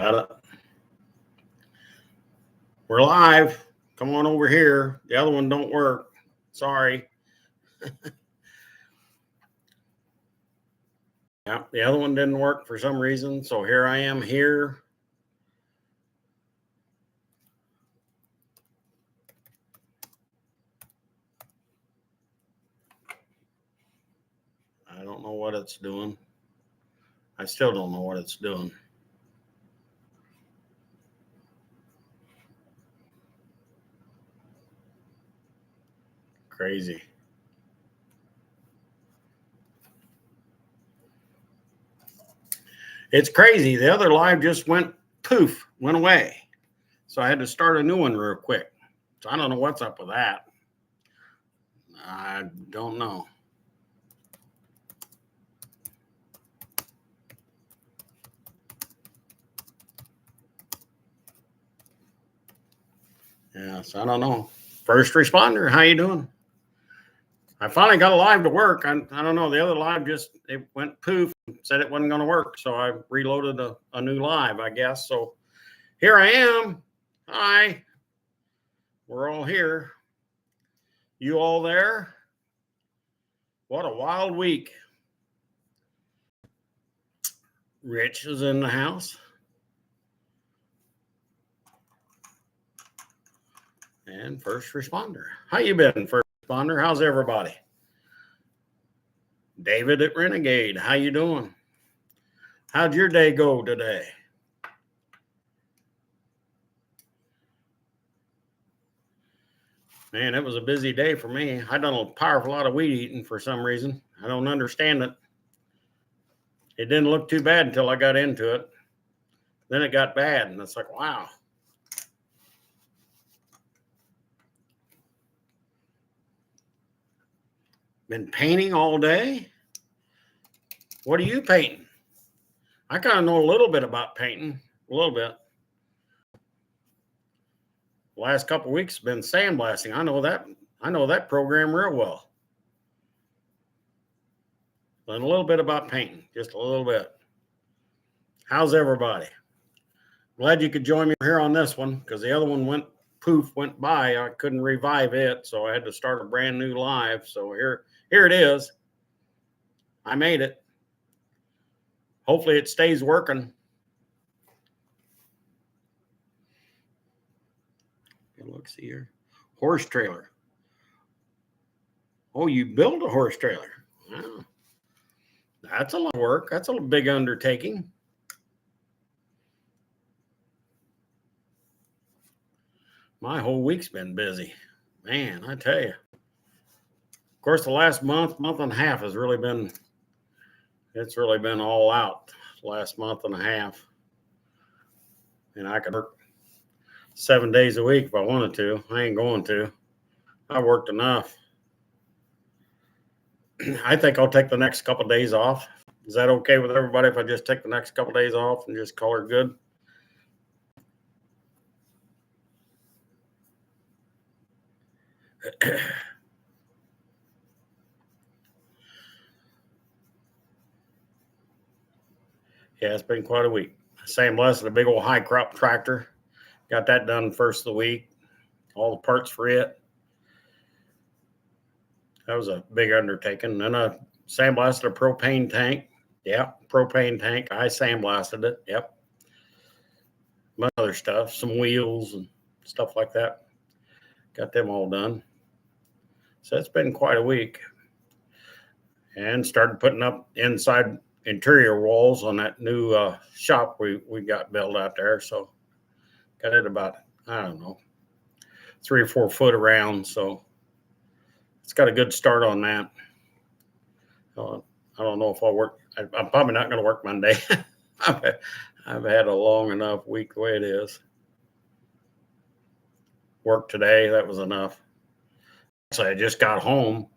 Got it. We're live. Come on over here. The other one don't work. Sorry. Yeah, the other one didn't work for some reason. So here I am here. I don't know what it's doing. I still don't know what it's doing. Crazy. It's crazy. The other live just went poof, went away. So I had to start a new one real quick. So I don't know what's up with that. I don't know. Yes, I don't know. First responder, how you doing? I finally got a live to work. I don't know. The other live it went poof, said it wasn't going to work. So I reloaded a new live, I guess. So here I am. Hi. We're all here. You all there? What a wild week. Rich is in the house. And first responder. How you been, first responder? How's everybody? David at Renegade. How you doing? How'd your day go today? Man, it was a busy day for me. I done a powerful lot of weed eating for some reason. I don't understand it. It didn't look too bad until I got into it. Then it got bad, and it's like, wow. Been painting all day? What are you painting? I kind of know a little bit about painting, a little bit. The last couple of weeks have been sandblasting. I know that program real well. And a little bit about painting, just a little bit. How's everybody? Glad you could join me here on this one because the other one went by. I couldn't revive it, so I had to start a brand new live. So here it is. I made it. Hopefully it stays working. Let's see here. Horse trailer. Oh, you built a horse trailer. Wow. That's a lot of work. That's a big undertaking. My whole week's been busy. Man, I tell you. Of course, the last month and a half has really been all out. Last month and a half. And I could work 7 days a week if I wanted to. I ain't going to. I worked enough. I think I'll take the next couple of days off. Is that okay with everybody if I just take the next couple of days off and just call her good? Yeah, it's been quite a week. Same lesson, a big old high crop tractor. Got that done first of the week. All the parts for it. That was a big undertaking. Then I sandblasted a propane tank. Yeah, propane tank. I sandblasted it. Yep. Other stuff, some wheels and stuff like that. Got them all done. So it's been quite a week. And started putting up inside interior walls on that new shop we got built out there. So got it about, I don't know, 3 or 4 foot around. So it's got a good start on that. I don't know if I'll work. I'm probably not going to work Monday. I've had a long enough week the way it is. Work today, that was enough. Actually, I just got home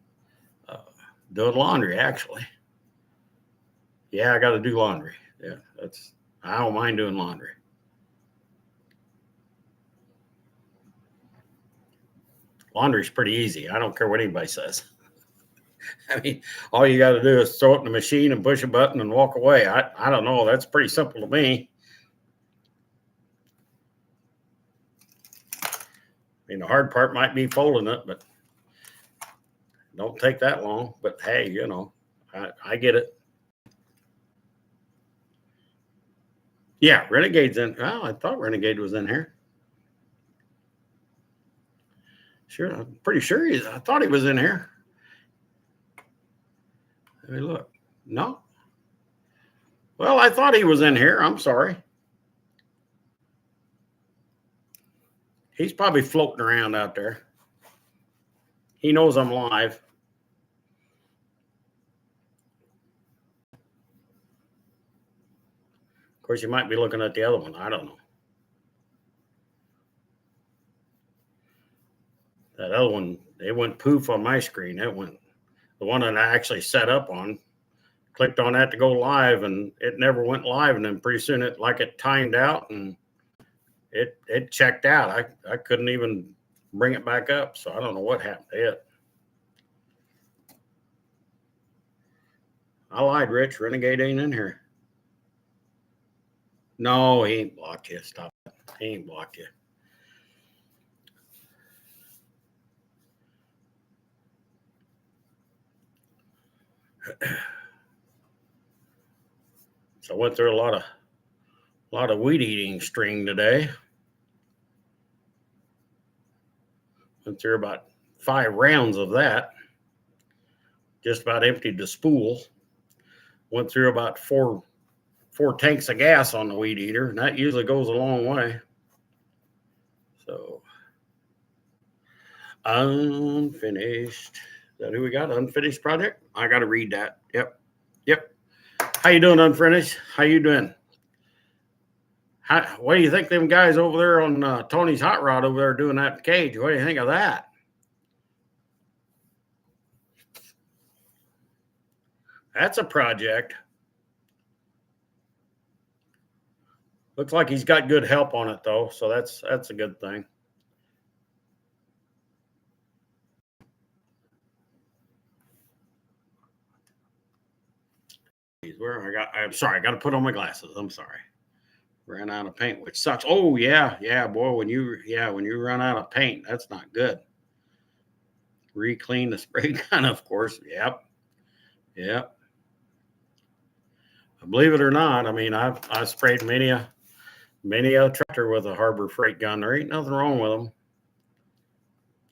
doing laundry, actually. Yeah, I got to do laundry. Yeah, I don't mind doing laundry. Laundry's pretty easy. I don't care what anybody says. I mean, all you got to do is throw it in the machine and push a button and walk away. I don't know. That's pretty simple to me. mean, the hard part might be folding it, but don't take that long. But hey, you know, I get it. Yeah, Renegade's in. Oh, I thought Renegade was in here. Sure, I'm pretty sure I thought he was in here. Let me look. No. Well, I thought he was in here. I'm sorry. He's probably floating around out there. He knows I'm live. Of course, you might be looking at the other one. I don't know. That other one, it went poof on my screen. It went, the one that I actually set up on, clicked on that to go live, and it never went live. And then pretty soon it timed out and it checked out. I couldn't even bring it back up. So I don't know what happened to it. I lied, Rich. Renegade ain't in here. No, he ain't blocked you. Stop it. He ain't blocked you. So I went through a lot of weed eating string today. Went through about 5 rounds of that. Just about emptied the spool. Went through about four tanks of gas on the weed eater, and that usually goes a long way. So unfinished. Is that who we got? Unfinished project? I got to read that. Yep. How you doing, Unfinished? How you doing? What do you think them guys over there on Tony's Hot Rod over there doing that cage? What do you think of that? That's a project. Looks like he's got good help on it though, so that's a good thing. I'm sorry, I got to put on my glasses. I'm sorry. Ran out of paint, which sucks. Oh yeah, boy. When you run out of paint, that's not good. Re-clean the spray gun, of course. Yep. Believe it or not, I mean, I've sprayed many a tractor with a Harbor Freight gun. There ain't nothing wrong with them.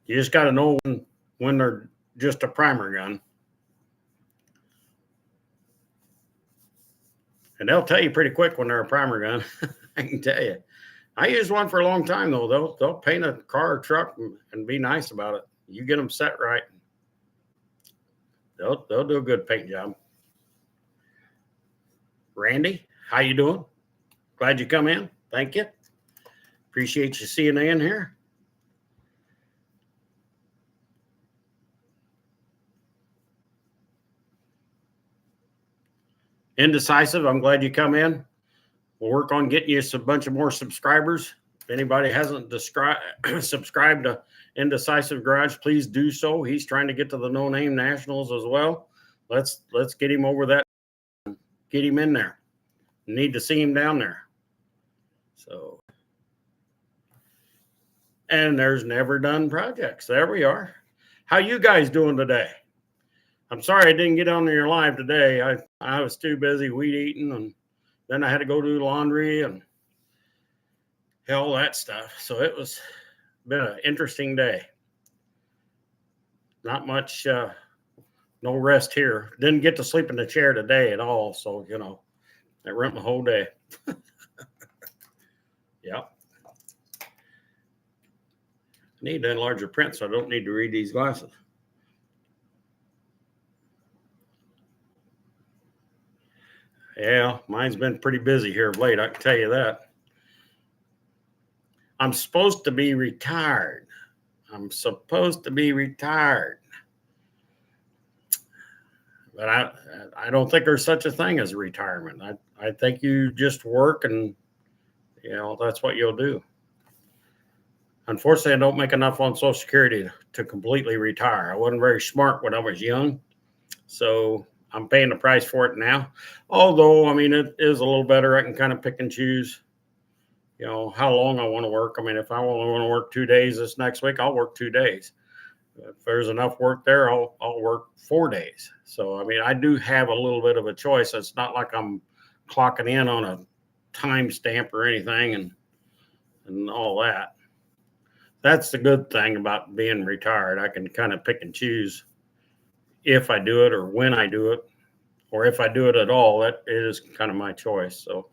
You just got to know when they're just a primer gun. And they'll tell you pretty quick when they're a primer gun. I can tell you. I used one for a long time though. They'll paint a car or truck and be nice about it. You get them set right, they'll do a good paint job. Randy, how you doing? Glad you come in. Thank you. Appreciate you seeing in here. Indecisive, I'm glad you come in. We'll work on getting you a bunch of more subscribers. If anybody hasn't subscribed to Indecisive Garage, please do so. He's trying to get to the No Name Nationals as well. Let's get him over that. Get him in there. Need to see him down there. So, and there's Never Done Projects. There we are. How you guys doing today? I'm sorry I didn't get on your live today. I was too busy weed eating, and then I had to go do laundry and all that stuff. So it was been an interesting day. Not much, no rest here. Didn't get to sleep in the chair today at all. So, you know, I ruined the whole day. Yep. I need to enlarge the print so I don't need to read these glasses. Yeah, mine's been pretty busy here of late, I can tell you that. I'm supposed to be retired. But I don't think there's such a thing as retirement. I think you just work and, you know, that's what you'll do. Unfortunately, I don't make enough on Social Security to completely retire. I wasn't very smart when I was young, so I'm paying the price for it now. Although, I mean, it is a little better. I can kind of pick and choose, how long I want to work. I mean, if I only want to work 2 days this next week, I'll work 2 days. If there's enough work there, I'll work 4 days. So, I mean, I do have a little bit of a choice. It's not like I'm clocking in on a time stamp or anything and all that. That's the good thing about being retired. I can kind of pick and choose if I do it or when I do it, or if I do it at all. That is kind of my choice. So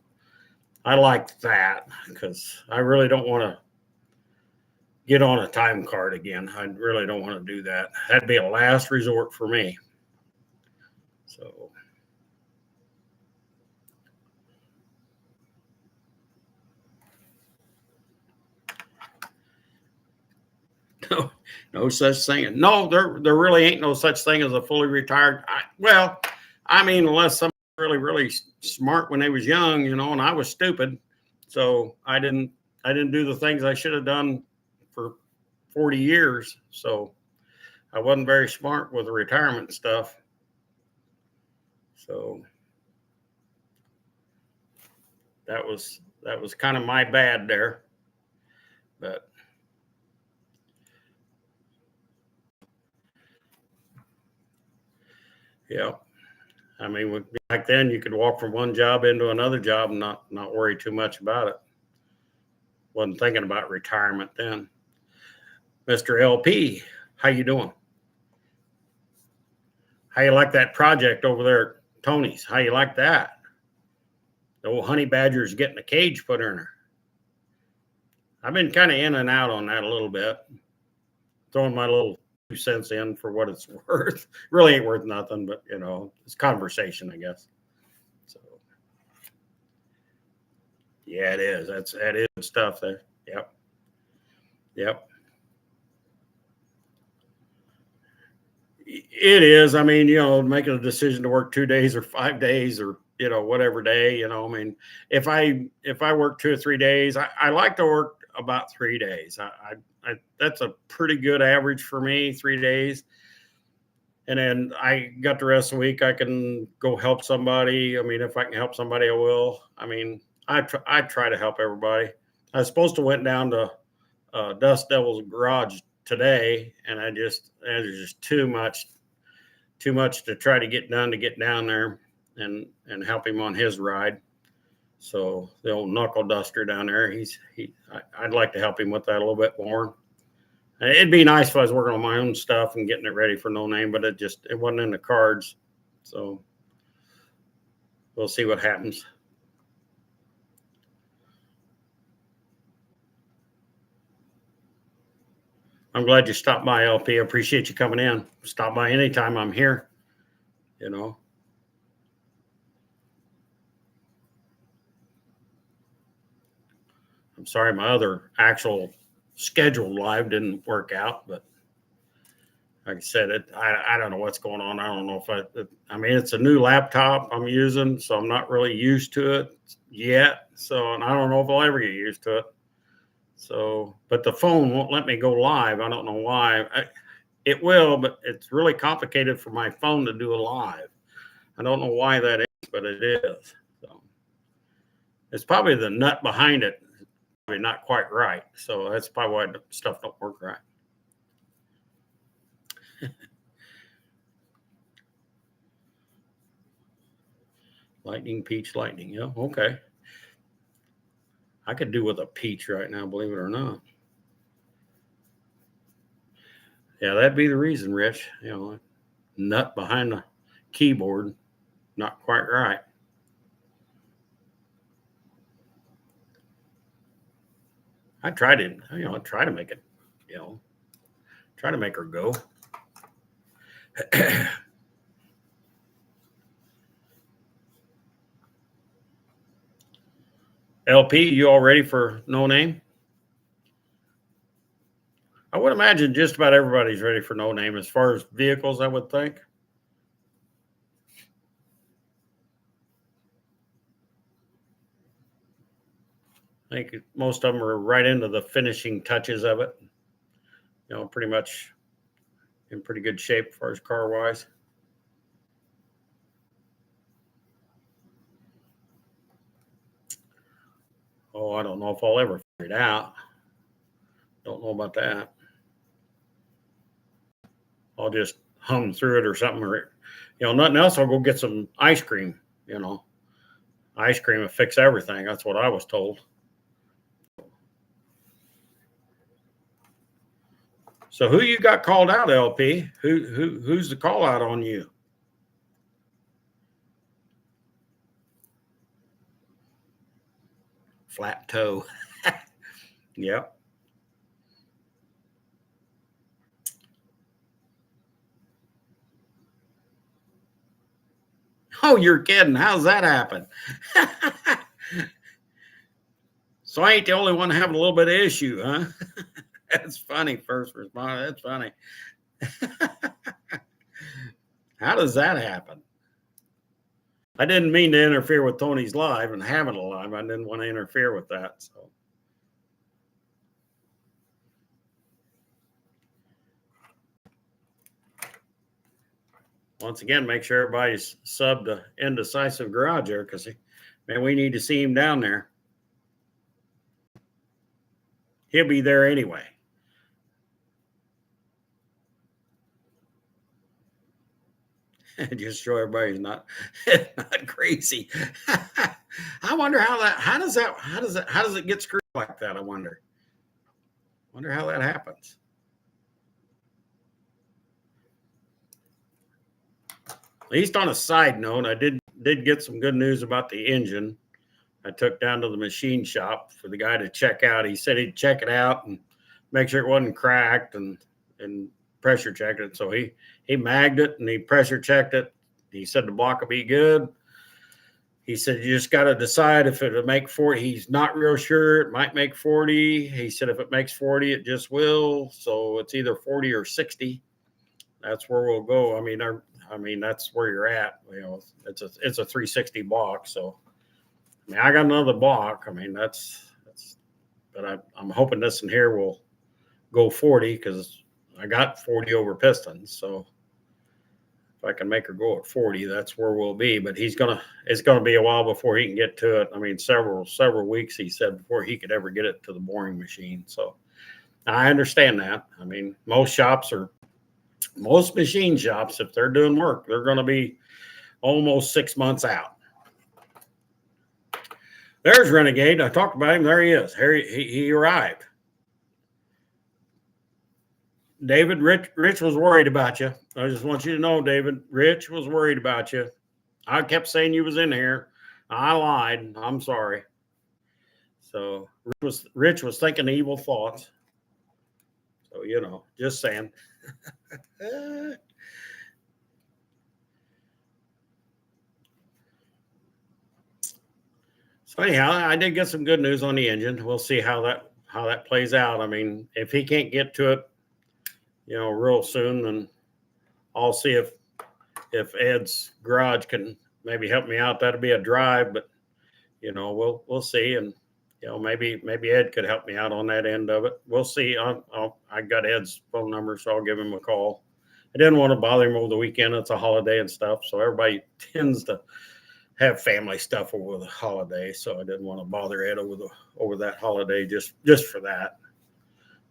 I like that because I really don't want to get on a time card again. I really don't want to do that. That'd be a last resort for me. So no such thing. No, there really ain't no such thing as a fully retired. I mean, unless somebody's really smart when they was young, and I was stupid, so I didn't do the things I should have done for 40 years. So I wasn't very smart with the retirement stuff. So that was kind of my bad there. But yeah, I mean, back then you could walk from one job into another job and not worry too much about it. Wasn't thinking about retirement then. Mr. LP, how you doing? How you like that project over there at Tony's? How you like that? The old honey badger's getting a cage put in her. I've been kind of in and out on that a little bit, throwing my little 2 cents in for what it's worth. Really ain't worth nothing, but it's conversation, I guess. So yeah, it is. That is stuff there. Yep. It is. I mean, making a decision to work 2 days or 5 days or whatever day. I mean, if I work 2 or 3 days, I like to work about 3 days. I that's a pretty good average for me, 3 days. And then I got the rest of the week. I can go help somebody. I mean, if I can help somebody, I will. I mean, I try to help everybody. I was supposed to went down to Dust Devil's garage today, and there's just too much to try to get done to get down there and help him on his ride. So the old knuckle duster down there, I'd like to help him with that a little bit more. It'd be nice if I was working on my own stuff and getting it ready for No Name, but it wasn't in the cards. So we'll see what happens. I'm glad you stopped by, LP. I appreciate you coming in. Stop by anytime I'm here. I'm sorry my other actual scheduled live didn't work out, but like I said, I don't know what's going on. I don't know if I mean, it's a new laptop I'm using, so I'm not really used to it yet. So, and I don't know if I'll ever get used to it. So, but the phone won't let me go live. I don't know why. It will, but it's really complicated for my phone to do a live. I don't know why that is, but it is. So it's probably the nut behind it, probably not quite right. So that's probably why stuff don't work right. Lightning, peach, lightning. Yeah, okay. I could do with a peach right now, believe it or not. Yeah, that'd be the reason, Rich. Nut behind the keyboard, not quite right. I tried it. I try to make it. Try to make her go. LP, you all ready for No Name? I would imagine just about everybody's ready for No Name as far as vehicles, I would think. I think most of them are right into the finishing touches of it. Pretty much in pretty good shape as far as car wise. Oh, I don't know if I'll ever figure it out. Don't know about that. I'll just hum through it or something, or nothing else. I'll go get some ice cream. Ice cream will fix everything. That's what I was told. So who you got called out, LP? Who's the call out on you? Flat toe. Yep. Oh, you're kidding. How's that happen? So I ain't the only one having a little bit of issue, huh? That's funny, first responder. That's funny. How does that happen? I didn't mean to interfere with Tony's live and having a live. I didn't want to interfere with that. So once again, make sure everybody's subbed to Indecisive Garage there, because man, we need to see him down there. He'll be there anyway. Just so everybody's not crazy. I wonder how does it get screwed like that? I wonder how that happens. At least on a side note, I did get some good news about the engine. I took down to the machine shop for the guy to check out. He said he'd check it out and make sure it wasn't cracked and pressure checked it. So he magged it and he pressure checked it. He said the block will be good. He said you just got to decide if it'll make 40. He's not real sure. It might make 40. He said if it makes 40, it just will. So it's either 40 or 60. That's where we'll go. I mean, that's where you're at. It's a 360 block. So I mean, I got another block. I mean, but I'm hoping this in here will go 40, because I got 40 over pistons. So if I can make her go at 40, that's where we'll be. But it's gonna be a while before he can get to it. I mean, several weeks, he said, before he could ever get it to the boring machine. So I understand that. I mean, most machine shops, if they're doing work, they're going to be almost 6 months out. There's Renegade. I talked about him. There he is. He arrived. David, Rich was worried about you. I just want you to know, David, Rich was worried about you. I kept saying you was in here. I lied. I'm sorry. So Rich was thinking evil thoughts. So, just saying. So anyhow, I did get some good news on the engine. We'll see how that plays out. I mean, if he can't get to it, real soon, then I'll see if Ed's garage can maybe help me out. That'd be a drive, but we'll see. And maybe Ed could help me out on that end of it. We'll see. I got Ed's phone number, so I'll give him a call. I didn't want to bother him over the weekend. It's a holiday and stuff, so everybody tends to have family stuff over the holiday. So I didn't want to bother Ed over that holiday just for that.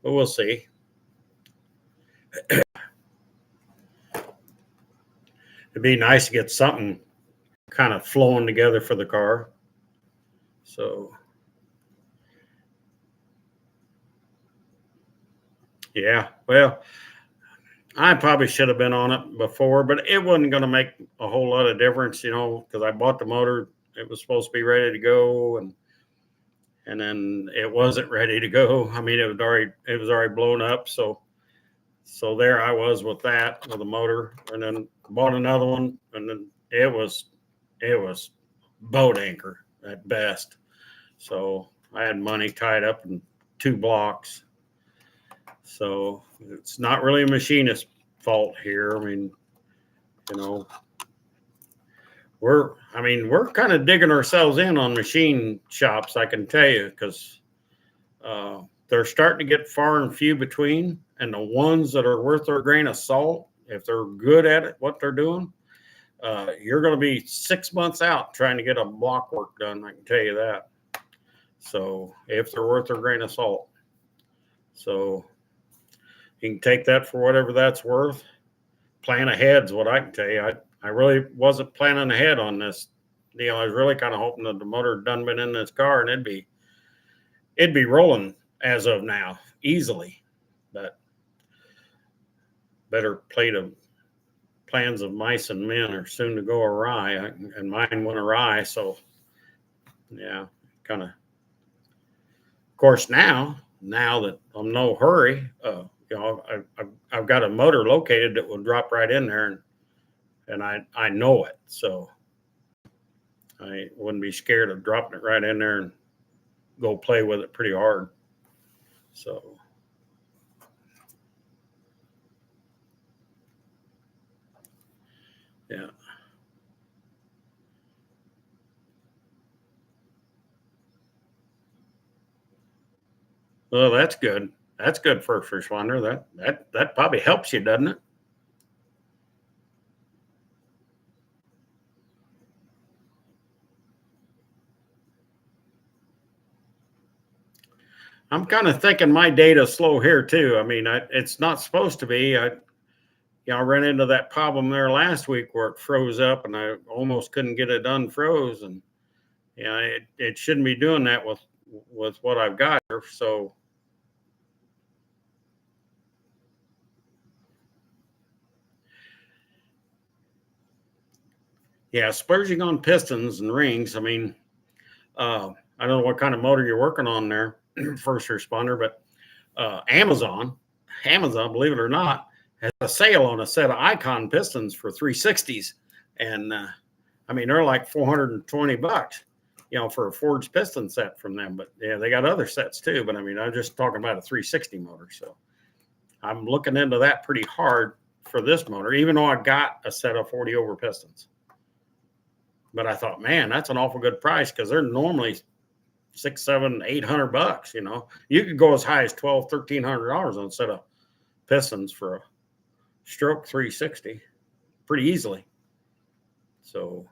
But we'll see. It'd be nice to get something kind of flowing together for the car. So, yeah, well, I probably should have been on it before, but it wasn't going to make a whole lot of difference, because I bought the motor. It was supposed to be ready to go, and then it wasn't ready to go. I mean, it was already blown up. So there I was with the motor, and then bought another one, and then it was boat anchor at best. So I had money tied up in 2 blocks. So it's not really a machinist's fault here. I mean, we're kind of digging ourselves in on machine shops, I can tell you, because they're starting to get far and few between. And the ones that are worth their grain of salt, if they're good at it, what they're doing, you're going to be 6 months out trying to get a block work done. I can tell you that. So if they're worth a grain of salt. So you can take that for whatever that's worth. Plan ahead is what I can tell you. I really wasn't planning ahead on this deal. I was really kind of hoping that the motor had done been in this car and it'd be rolling as of now easily. But better plans of mice and men are soon to go awry, and mine went awry. So yeah, kind of. Of course, now that I'm no hurry, I've got a motor located that will drop right in there, and I know it, so I wouldn't be scared of dropping it right in there and go play with it pretty hard. So yeah. Well, that's good. That's good, first responder. That probably helps you, doesn't it? I'm kind of thinking my data's slow here too. I mean, it's not supposed to be. I ran into that problem there last week where it froze up, and I almost couldn't get it unfroze. And it shouldn't be doing that with what I've got here. So yeah, splurging on pistons and rings. I mean, I don't know what kind of motor you're working on there, first responder, but Amazon, believe it or not, has a sale on a set of Icon pistons for 360s, and I mean they're like $420, for a forged piston set from them. But yeah, they got other sets too. But I mean, I'm just talking about a 360 motor, so I'm looking into that pretty hard for this motor, even though I got a set of 40 over pistons. But I thought, man, that's an awful good price because they're normally $600, $700, $800. You could go as high as $1,200, $1,300 on a set of pistons for a stroke 360 pretty easily. So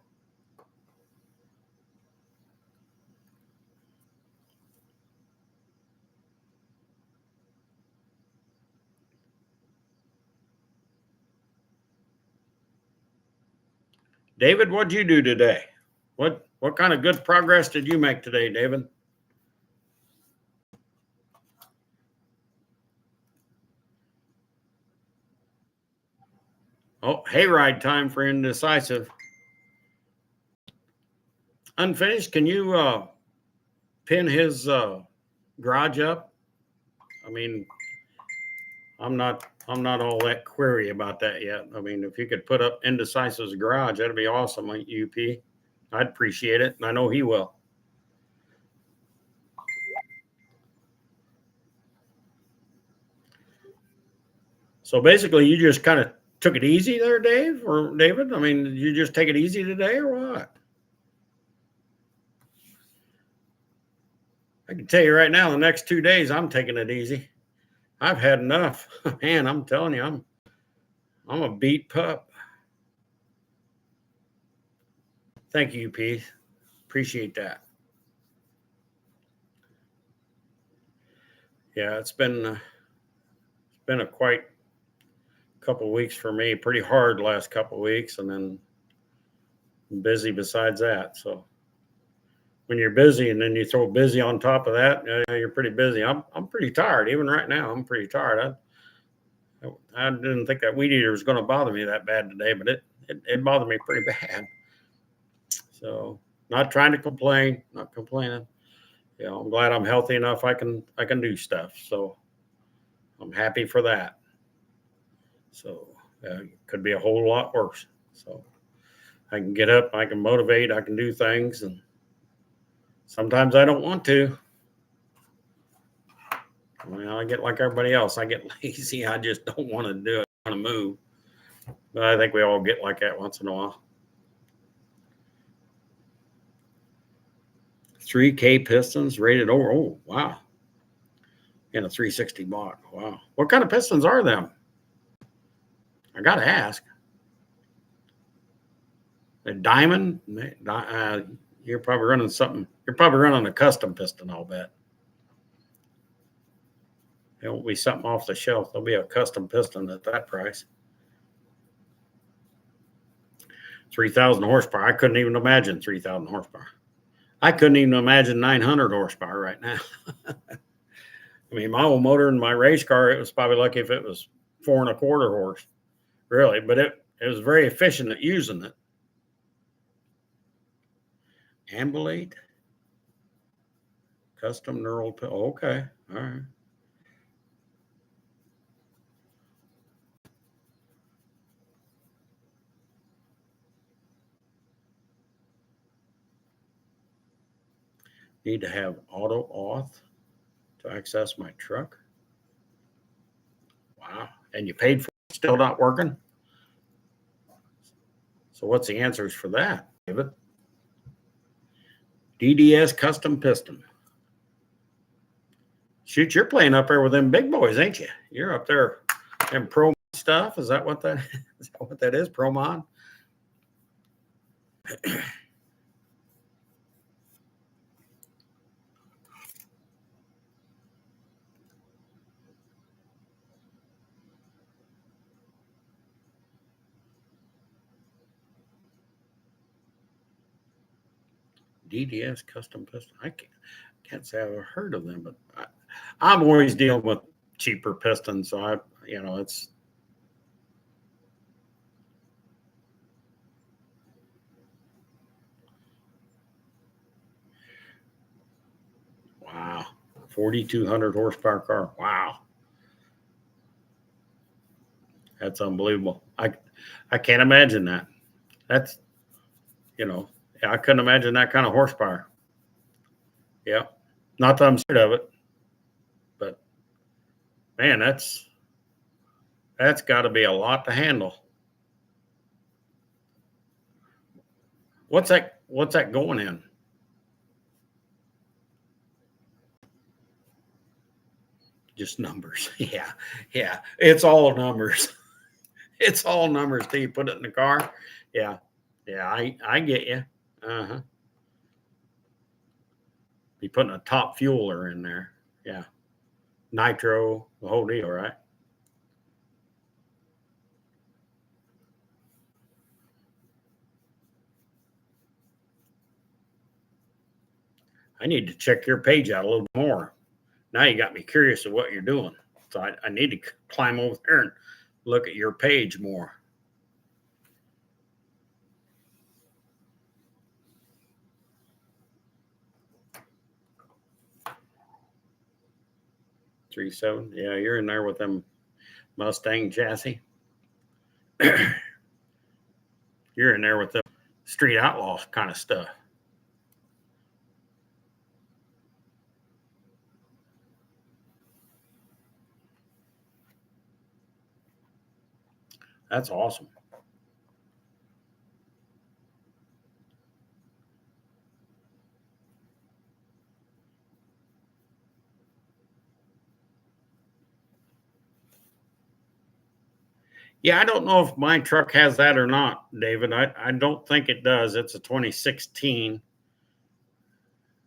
David, what'd you do today? What kind of good progress did you make today, David? Oh, hayride time for Indecisive. Unfinished, can you pin his garage up? I mean, I'm not all that query about that yet. I mean, if you could put up Indecisive's garage, that'd be awesome, like UP. I'd appreciate it, and I know he will. So basically, you just kind of took it easy there, Dave or David? I mean, did you just take it easy today or what? I can tell you right now, the next 2 days, I'm taking it easy. I've had enough. Man, I'm telling you, I'm a beat pup. Thank you, Pete. Appreciate that. Yeah, it's been a quite couple weeks for me. Pretty hard last couple weeks, and then busy besides that. So when you're busy and then you throw busy on top of that, you're pretty busy. I'm pretty tired. Even right now, I'm pretty tired. I didn't think that weed eater was going to bother me that bad today, but it bothered me pretty bad. So not trying to complain, not complaining. I'm glad I'm healthy enough. I can do stuff. So I'm happy for that. So it could be a whole lot worse. So I can get up, I can motivate, I can do things, and sometimes I don't want to. Well, I get like everybody else. I get lazy. I just don't want to do it. I want to move. But I think we all get like that once in a while. 3K pistons rated over. Oh, wow. And a 360 block. Wow. What kind of pistons are them? I got to ask. A diamond? You're probably running something. You're probably running a custom piston, I'll bet. It won't be something off the shelf. There'll be a custom piston at that price. 3,000 horsepower. I couldn't even imagine 3,000 horsepower. I couldn't even imagine 900 horsepower right now. I mean, my old motor in my race car, it was probably lucky if it was 4.25 horse, really, but it was very efficient at using it. Ambulate, custom neural. Okay, all right. Need to have auto auth to access my truck. Wow. And you paid for it, still not working? So what's the answers for that, David? DDS custom piston. Shoot, you're playing up there with them big boys, ain't you? You're up there in pro stuff. Is that what that is? That what that is? Promon? DDS custom piston. I can't say I've ever heard of them, but I'm always dealing with cheaper pistons, so it's. Wow, 4,200 horsepower car. Wow, that's unbelievable. I can't imagine that. That's I couldn't imagine that kind of horsepower. Yeah, not that I'm scared of it, but man, that's got to be a lot to handle. What's that going in? Just numbers. Yeah. It's all numbers. It's all numbers till you put it in the car. Yeah. I get you. Uh-huh. Be putting a top fueler in there. Yeah. Nitro, the whole deal, right? I need to check your page out a little more. Now you got me curious of what you're doing. So I need to climb over there and look at your page more. Three seven. Yeah, you're in there with them Mustang chassis. You're in there with the street outlaw kind of stuff. That's awesome. Yeah, I don't know if my truck has that or not, David. I don't think it does. It's a 2016.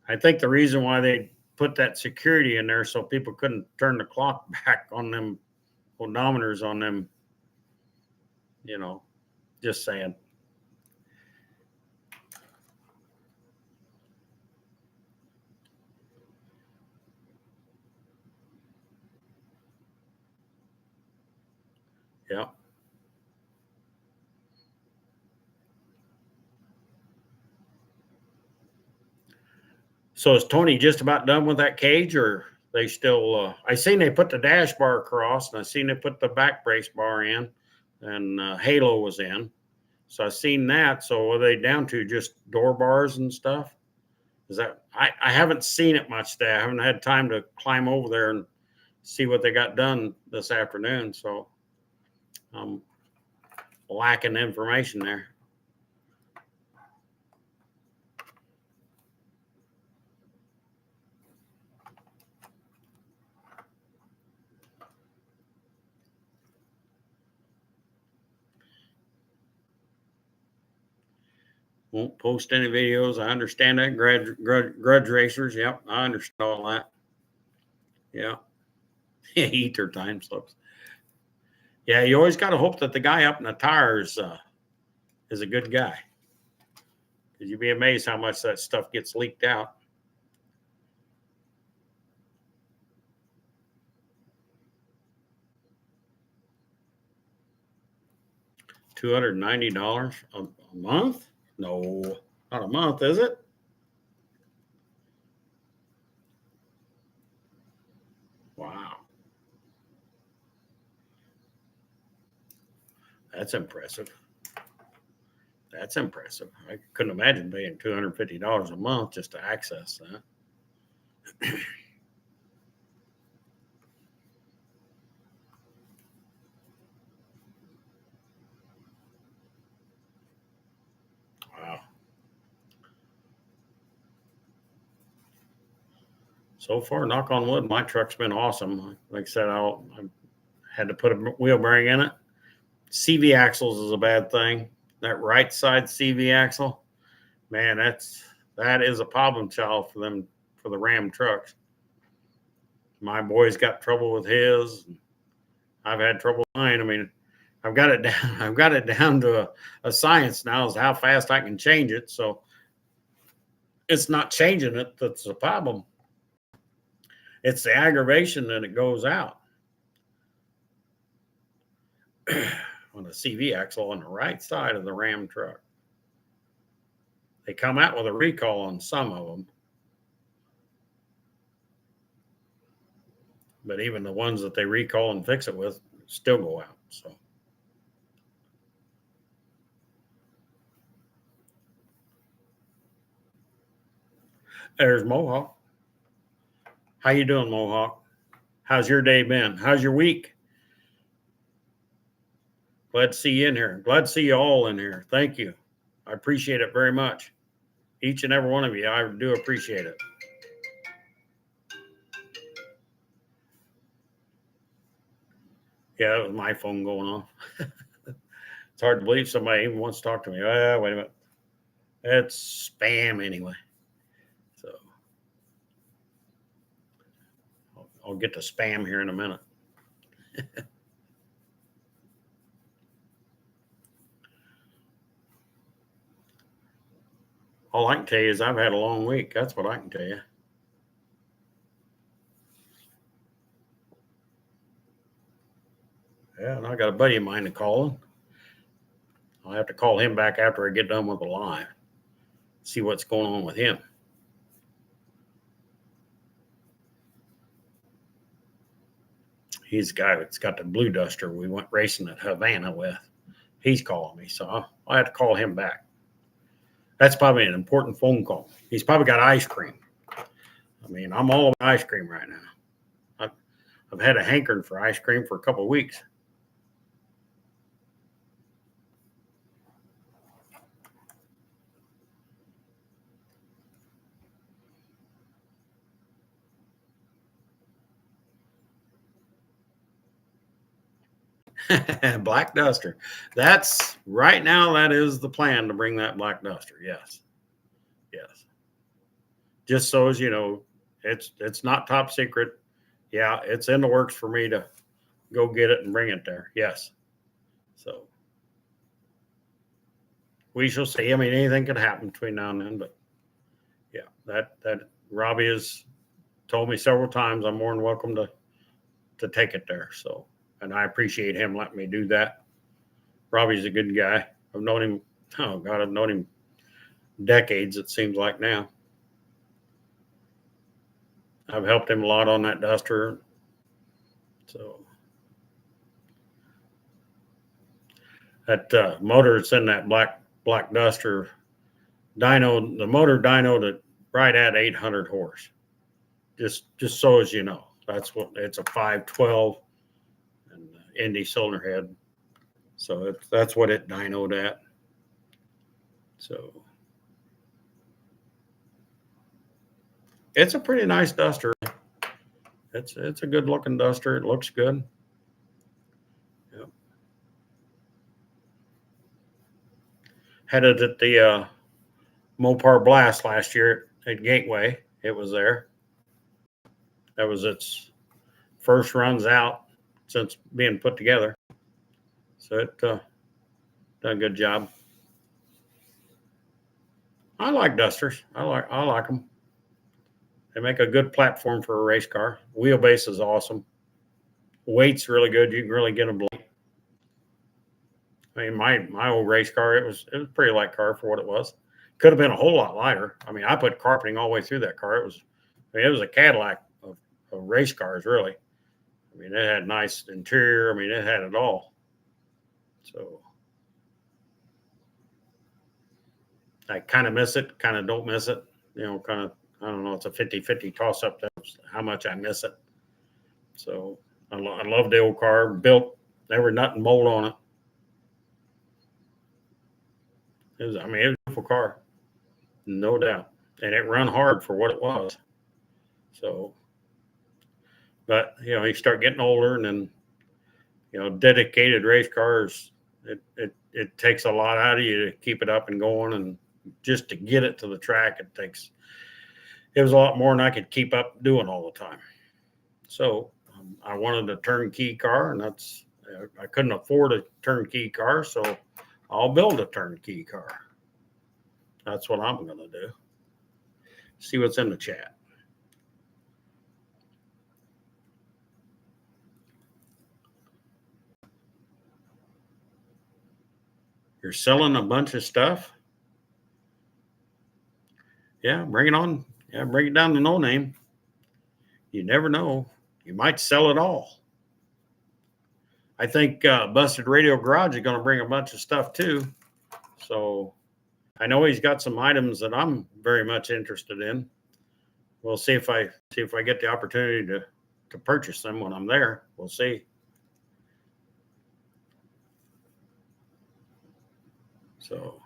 I think the reason why they put that security in there so people couldn't turn the clock back on them odometers on them, just saying. Yeah. So is Tony just about done with that cage, or they still? I seen they put the dash bar across, and I seen they put the back brace bar in, and Halo was in. So I seen that. So are they down to just door bars and stuff? Is that I haven't seen it much today. I haven't had time to climb over there and see what they got done this afternoon. So I'm lacking information there. Won't post any videos. I understand that. Grudge racers. Yep, I understand all that. Yeah. Eat their time slips. Yeah, you always got to hope that the guy up in the tires is a good guy. Because you'd be amazed how much that stuff gets leaked out. $290 a month? No, not a month, is it? Wow. That's impressive. That's impressive. I couldn't imagine paying $250 a month just to access that. Wow. So far, knock on wood, my truck's been awesome. Like I said, I had to put a wheel bearing in it. CV axles is a bad thing. That right side CV axle, man, that is a problem child for them, for the Ram trucks. My boy's got trouble with his. I've had trouble with mine. I mean, I've got it down. I've got it down to a science now, is how fast I can change it. So it's not changing it that's the problem. It's the aggravation that it goes out. On the CV axle on the right side of the Ram truck. They come out with a recall on some of them. But even the ones that they recall and fix it with still go out. So there's Mohawk. How you doing, Mohawk? How's your day been? How's your week? Glad to see you in here. Glad to see you all in here. Thank you. I appreciate it very much. Each and every one of you. I do appreciate it. Yeah, that was my phone going off. It's hard to believe somebody even wants to talk to me. Wait a minute. It's spam anyway. So I'll get to spam here in a minute. All I can tell you is I've had a long week. That's what I can tell you. Yeah, and I got a buddy of mine to call. I'll have to call him back after I get done with the live. See what's going on with him. He's the guy that's got the blue duster we went racing at Havana with. He's calling me, so I'll have to call him back. That's probably an important phone call. He's probably got ice cream. I mean, I'm all about ice cream right now. I've had a hankering for ice cream for a couple of weeks. Black duster. That's right now. That is the plan, to bring that black duster. Yes. Yes. Just so as you know, it's not top secret. Yeah, it's in the works for me to go get it and bring it there. Yes. So we shall see. I mean, anything could happen between now and then, but yeah, that Robbie has told me several times I'm more than welcome to take it there. So, and I appreciate him letting me do that. Robbie's a good guy. I've known him. Oh God, I've known him decades. It seems like now. I've helped him a lot on that duster. So that motor that's in that black duster dyno, the motor dynoed right at 800 horse. Just so as you know, that's what it's, a 512 and Indy cylinder head. So that's what it dynoed at. So it's a pretty nice duster. It's a good looking duster. It looks good. Yep. Had it at the Mopar Blast last year at Gateway. It was there. That was its first runs out since being put together. So it done a good job. I like Dusters. I like them. They make a good platform for a race car. Wheelbase is awesome. Weight's really good. You can really get them light. I mean, my old race car, it was a pretty light car for what it was. Could have been a whole lot lighter. I mean, I put carpeting all the way through that car. It was a Cadillac of race cars, really. I mean, it had nice interior. I mean, it had it all. So I kind of miss it, kind of don't miss it. Kind of, I don't know, it's a 50-50 toss up. That's how much I miss it. So I love the old car. Built, there was nothing mold on it. It was a beautiful car, no doubt. And it run hard for what it was. So, but, you start getting older and then, dedicated race cars, it takes a lot out of you to keep it up and going. And just to get it to the track, it was a lot more than I could keep up doing all the time. So I wanted a turnkey car, and I couldn't afford a turnkey car, so I'll build a turnkey car. That's what I'm going to do. See what's in the chat. You're selling a bunch of stuff? Yeah, bring it on. Yeah, bring it down to no name. You never know. You might sell it all. I think Busted Radio Garage is going to bring a bunch of stuff too. So I know he's got some items that I'm very much interested in. We'll see if I get the opportunity to purchase them when I'm there. We'll see. So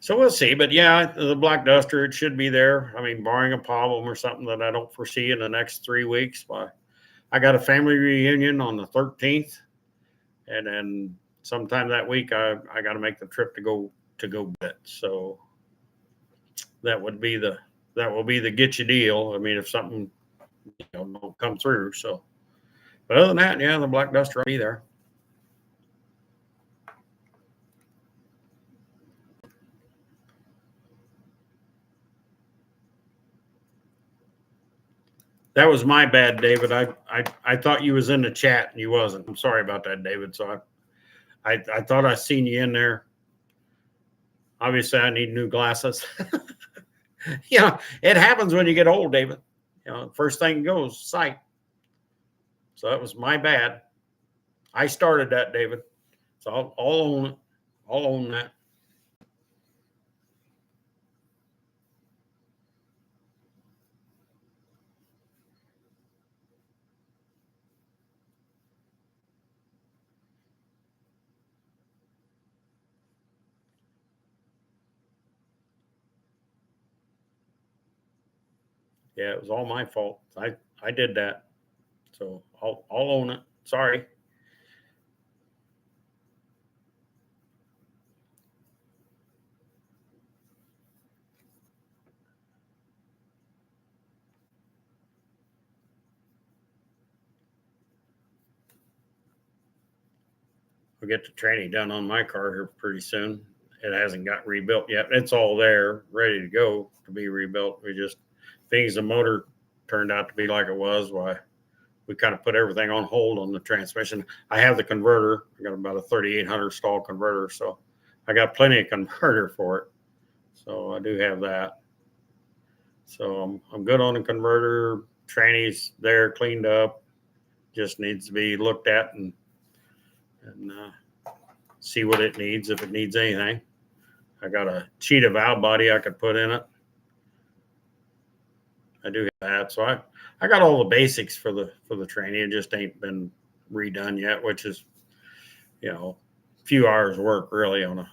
so we'll see. But yeah, the Black Duster, it should be there. I mean, barring a problem or something that I don't foresee in the next 3 weeks. I got a family reunion on the 13th, and then sometime that week I got to make the trip to go bet. So that will be the get you deal. I mean, if something don't come through. So, but other than that, yeah, the Black Duster will be there. That was my bad, David. I thought you was in the chat and you wasn't. I'm sorry about that, David. So I thought I seen you in there. Obviously, I need new glasses. It happens when you get old, David. First thing goes sight. So that was my bad. I started that, David. So I'll own it. I'll own that. Yeah, it was all my fault. I did that. So I'll own it. Sorry. We'll get the training done on my car here pretty soon. It hasn't got rebuilt yet. It's all there, ready to go to be rebuilt. Things the motor turned out to be like it was, why we kind of put everything on hold on the transmission. I have the converter. I got about a 3800 stall converter, so I got plenty of converter for it. So I do have that. So I'm good on the converter. Tranny's there, cleaned up. Just needs to be looked at and see what it needs, if it needs anything. I got a cheetah valve body I could put in it. I do have that. So I got all the basics for the training. It just ain't been redone yet, which is, a few hours work really on a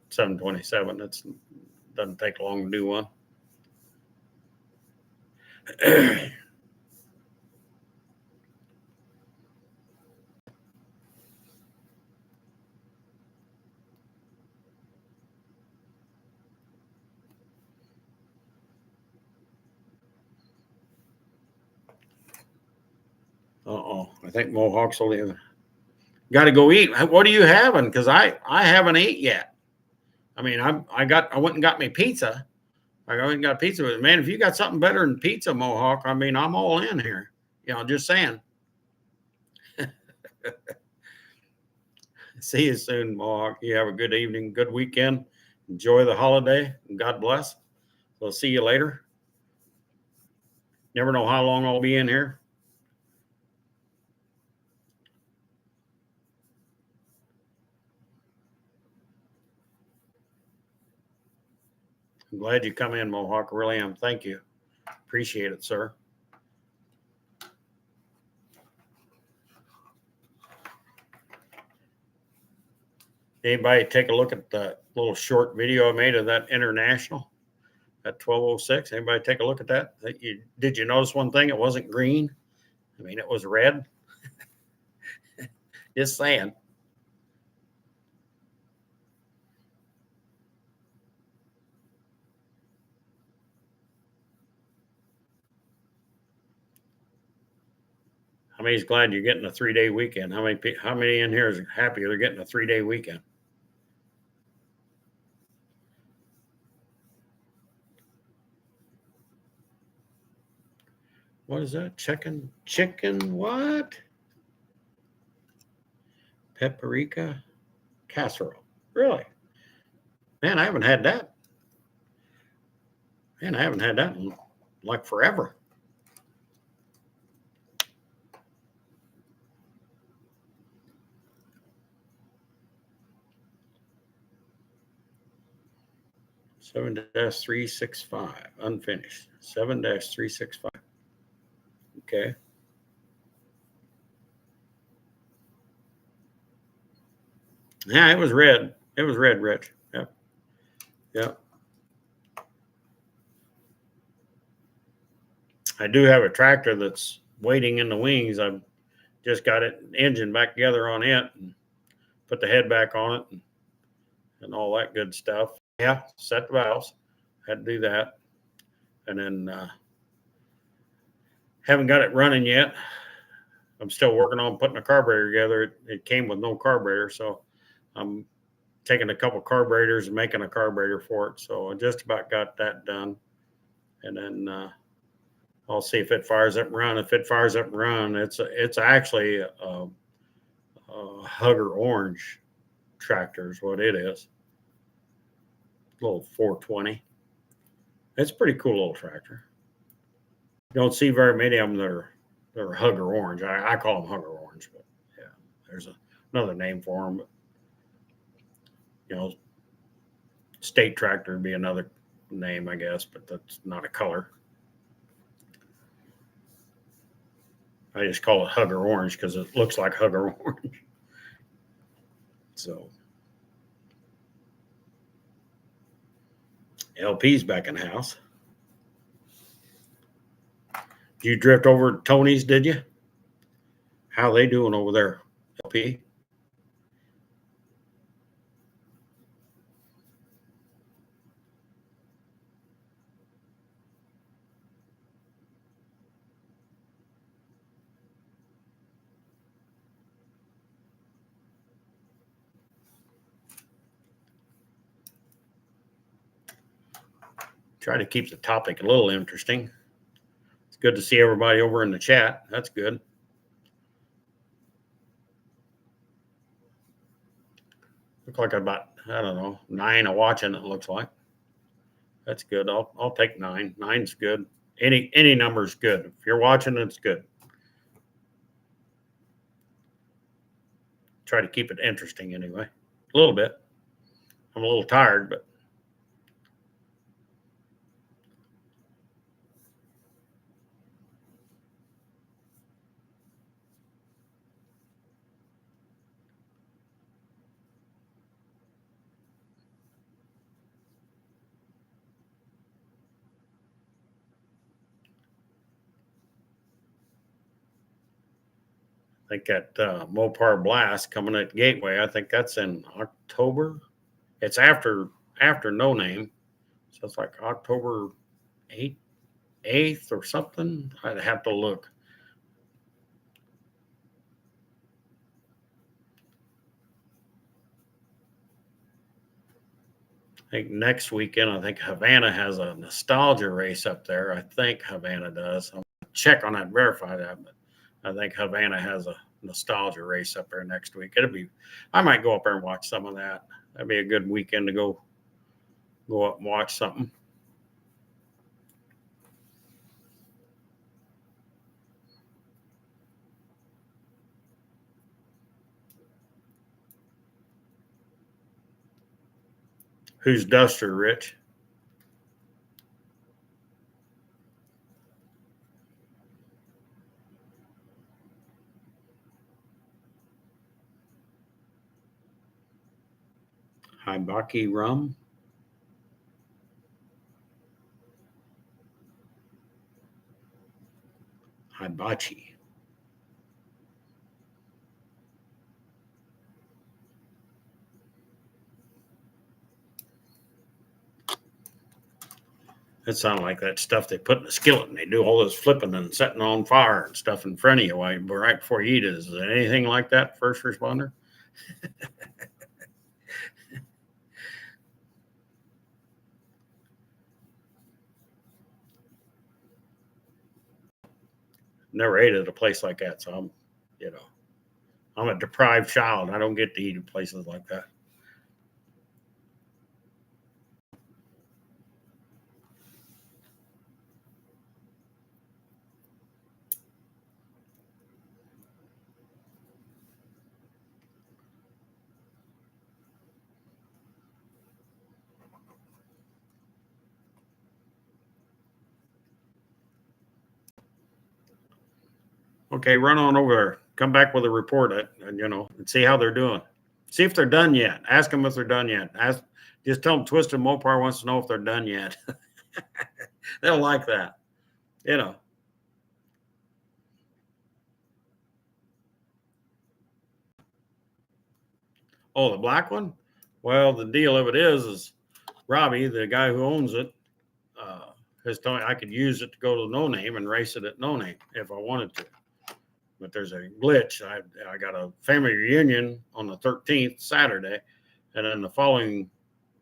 727. It doesn't take long to do one. I think Mohawks will leave. Got to go eat. What are you having? Because I haven't ate yet. I mean, I went and got me pizza. I went and got pizza. But man, if you got something better than pizza, Mohawk, I mean, I'm all in here. You know, just saying. See you soon, Mohawk. You have a good evening, good weekend. Enjoy the holiday, and God bless. We'll see you later. Never know how long I'll be in here. I'm glad you come in, Mohawk. I really am. Thank you. Appreciate it, sir. Anybody take a look at the little short video I made of that international at 12:06? Anybody take a look at that? Did you notice one thing? It wasn't green. I mean, it was red. Just saying. How many's glad you're getting a 3-day weekend? How many in here is happy they're getting a 3-day weekend? What is that? Chicken what? Paprika casserole. Really? Man, I haven't had that. Man, I haven't had that in like forever. Seven 365 unfinished. 7-365. Okay. Yeah, it was red. It was red, Rich. Yep. Yep. I do have a tractor that's waiting in the wings. I've just got it engine back together on it and put the head back on it and all that good stuff. Yeah, set the valves. Had to do that. And then haven't got it running yet. I'm still working on putting a carburetor together. It came with no carburetor, so I'm taking a couple carburetors and making a carburetor for it. So I just about got that done. And then I'll see if it fires up and run. If it fires up and run, it's actually a Hugger Orange tractor is what it is. Little 420. It's a pretty cool little tractor. You don't see very many of them that are Hugger Orange. I call them Hugger Orange, but yeah, there's another name for them. But, you know, State Tractor would be another name, I guess, but that's not a color. I just call it Hugger Orange because it looks like Hugger Orange. So LP's back in the house. You drift over to Tony's, did you? How they doing over there, LP? Try to keep the topic a little interesting. It's good to see everybody over in the chat. That's good. Look like about, I don't know, 9 of watching, it looks like. That's good. I'll take 9. 9's good. Any number's good. If you're watching, it's good. Try to keep it interesting anyway. A little bit. I'm a little tired, but I think that Mopar Blast coming at Gateway, I think that's in October. It's after No Name. So it's like October 8th or something. I'd have to look. I think next weekend, I think Havana has a nostalgia race up there. I think Havana does. I'll check on that and verify that. But I think Havana has a nostalgia race up there next week. I might go up there and watch some of that. That'd be a good weekend to go up and watch something. Who's Duster, Rich? Hibachi rum. Hibachi. It sounds like that stuff they put in the skillet and they do all this flipping and setting on fire and stuff in front of you right before you eat it. Is there anything like that, first responder? Never ate at a place like that, so I'm a deprived child. I don't get to eat at places like that. Okay, run on over there. Come back with a report and see how they're doing. See if they're done yet. Ask them if they're done yet. Just tell them Twisted Mopar wants to know if they're done yet. They'll like that. Oh, the black one? Well, the deal of it is Robbie, the guy who owns it, has told me I could use it to go to No Name and race it at No Name if I wanted to. But there's a glitch. I got a family reunion on the 13th, Saturday, and then the following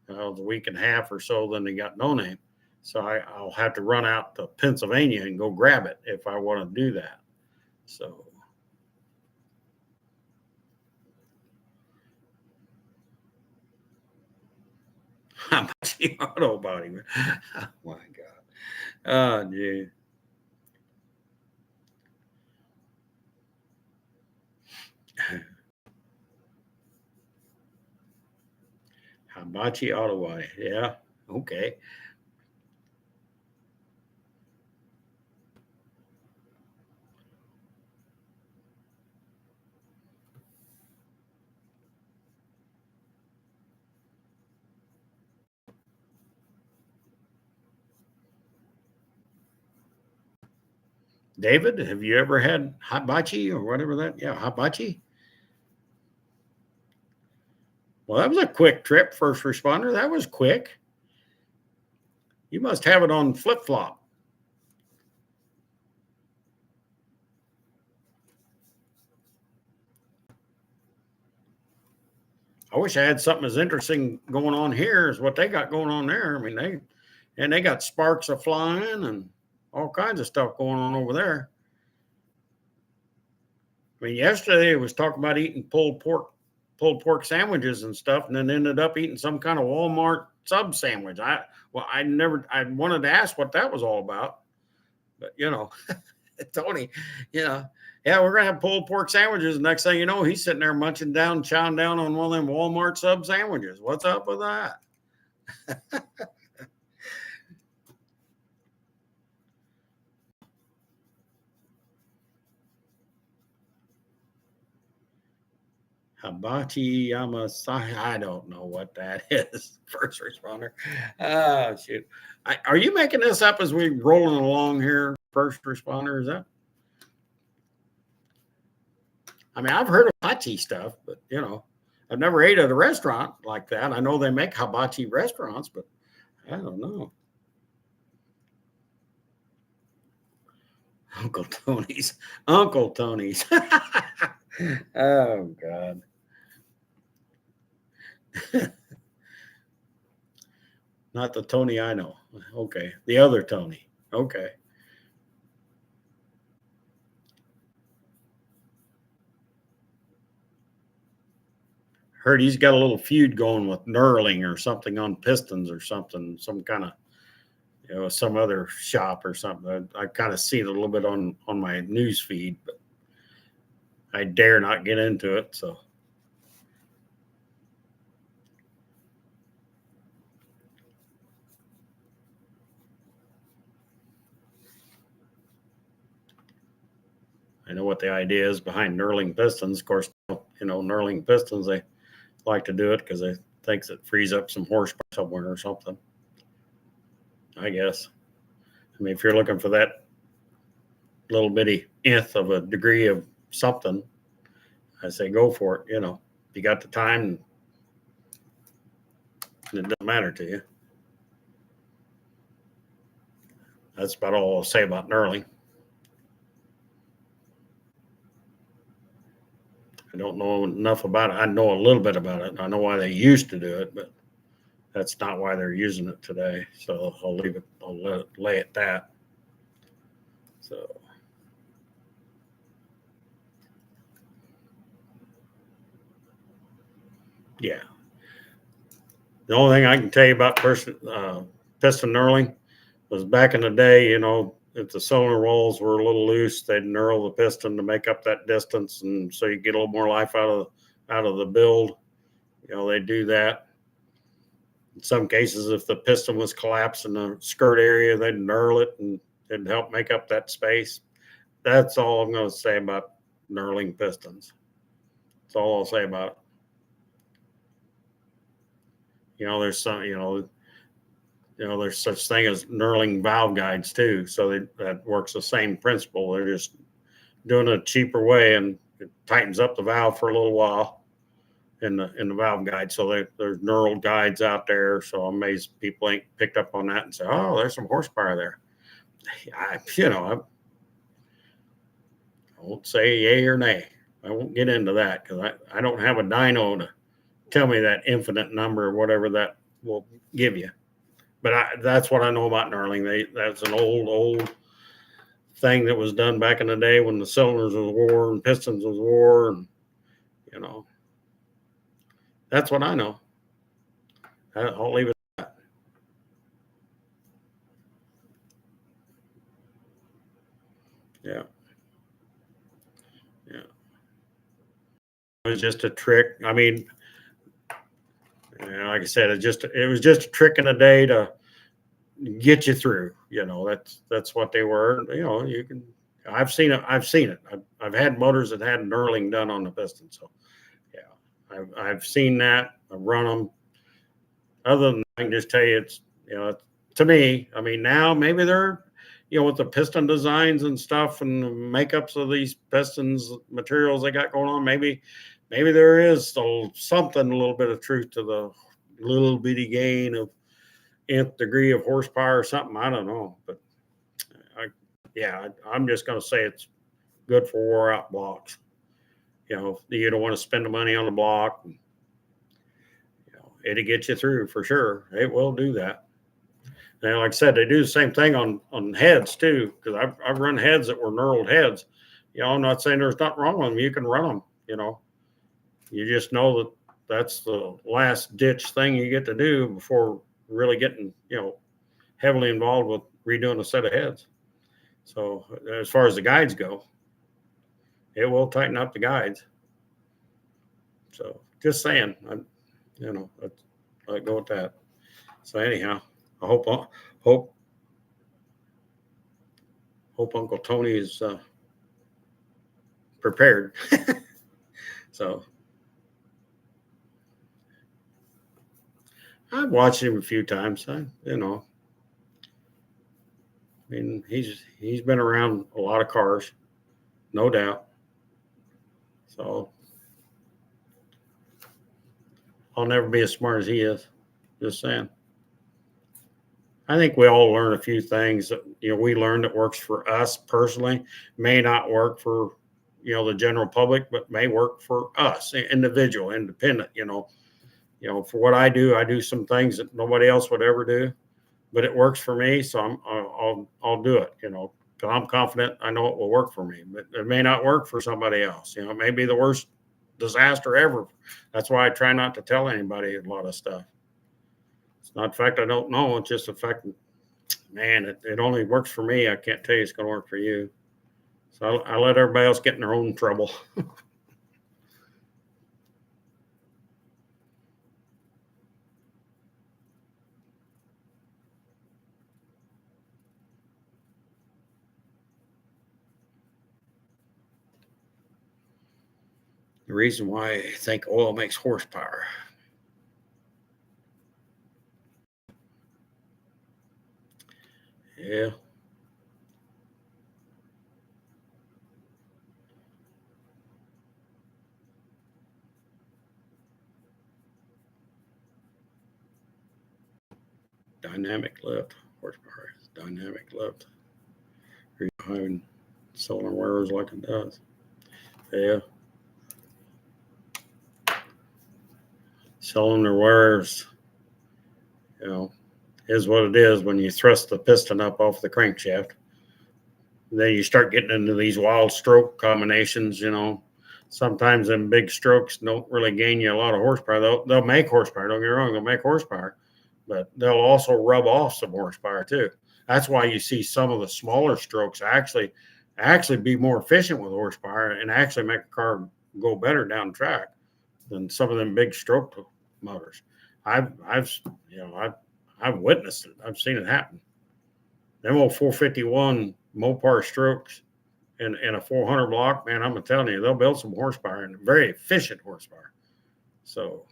the week and a half or so, then they got No Name. So I'll have to run out to Pennsylvania and go grab it if I want to do that. So how much the auto body? Oh my God. Oh, gee. Hibachi auto body. Yeah. Okay. David, have you ever had hibachi or whatever that? Yeah, hibachi. Well, that was a quick trip, first responder. That was quick. You must have it on flip flop. I wish I had something as interesting going on here as what they got going on there. I mean, they got sparks of flying and all kinds of stuff going on over there. I mean, yesterday it was talking about eating pulled pork sandwiches and stuff, and then ended up eating some kind of Walmart sub sandwich. I wanted to ask what that was all about, but Tony, yeah, we're gonna have pulled pork sandwiches. Next thing you know, he's sitting there munching down, chowing down on one of them Walmart sub sandwiches. What's up with that? Hibachi Yamasai. I don't know what that is. First responder. Oh shoot. Are you making this up as we rolling along here? First responder, is that? I mean, I've heard of hibachi stuff, but I've never ate at a restaurant like that. I know they make hibachi restaurants, but I don't know. Uncle Tony's. Uncle Tony's. Oh God. Not the Tony I know. Okay. The other Tony. Okay. Heard he's got a little feud going with Knurling or something on pistons or something, some kind of, some other shop or something. I kind of see it a little bit on my news feed, but I dare not get into it. So I know what the idea is behind knurling pistons. Of course, knurling pistons, they like to do it because they think it frees up some horsepower somewhere or something. I guess. I mean, if you're looking for that little bitty nth of a degree of something, I say go for it. If you got the time, it doesn't matter to you. That's about all I'll say about knurling. I don't know enough about it. I know a little bit about it. I know why they used to do it, but that's not why they're using it today. So I'll leave it. I'll let it lay at that. So. Yeah. The only thing I can tell you about piston knurling was back in the day, if the cylinder walls were a little loose, they'd knurl the piston to make up that distance, and so you get a little more life out of the build. They do that. In some cases, if the piston was collapsed in the skirt area, they'd knurl it and it'd help make up that space. That's all I'm going to say about knurling pistons. That's all I'll say about it. There's some, there's such thing as knurling valve guides too. So that works the same principle. They're just doing a cheaper way, and it tightens up the valve for a little while in the valve guide. So there's knurled guides out there. So I'm amazed people ain't picked up on that and say, oh, there's some horsepower there. I won't say yay or nay. I won't get into that because I don't have a dyno to tell me that infinite number or whatever that will give you. But that's what I know about knurling. That's an old thing that was done back in the day when the cylinders was war and pistons was war, and that's what I know. I'll leave it at that. Yeah. It was just a trick. I mean, like I said, it was just a trick in the day to get you through. That's what they were. You can. I've seen it. I've had motors that had knurling done on the piston. So yeah, I've seen that. I've run them. Other than that, I can just tell you, it's to me. I mean, now maybe they're with the piston designs and stuff and the makeups of these pistons materials they got going on. Maybe there is something, a little bit of truth to the little bitty gain of nth degree of horsepower or something. I don't know, but I'm just going to say it's good for wore out blocks. You don't want to spend the money on the block. It'll get you through for sure. It will do that. And like I said, they do the same thing on heads too, because I've run heads that were knurled heads. I'm not saying there's nothing wrong with them. You can run them. You just know that that's the last ditch thing you get to do before really getting heavily involved with redoing a set of heads. So as far as the guides go, it will tighten up the guides. So just saying, I go with that. So anyhow, I hope Uncle Tony is prepared. So I've watched him a few times. I mean, he's been around a lot of cars, no doubt. So I'll never be as smart as he is. Just saying. I think we all learn a few things that we learned that works for us personally, may not work for the general public, but may work for us, individual, independent. For what I do some things that nobody else would ever do, but it works for me. So I'll do it, because I'm confident I know it will work for me, but it may not work for somebody else. It may be the worst disaster ever. That's why I try not to tell anybody a lot of stuff. It's not the fact I don't know. It's just the fact, man, it only works for me. I can't tell you it's going to work for you. So I let everybody else get in their own trouble. The reason why I think oil makes horsepower. Yeah. Dynamic lift horsepower. Dynamic lift. You're having solar wearers like it does. Yeah. Cylinder wears, is what it is when you thrust the piston up off the crankshaft. Then you start getting into these wild stroke combinations, Sometimes them big strokes don't really gain you a lot of horsepower. They'll make horsepower, don't get me wrong, they'll make horsepower, but they'll also rub off some horsepower too. That's why you see some of the smaller strokes actually be more efficient with horsepower and actually make a car go better down the track than some of them big stroke motors. I've witnessed it. I've seen it happen. Them old 451 Mopar strokes in a 400 block, man, I'm telling you, they'll build some horsepower and very efficient horsepower. So,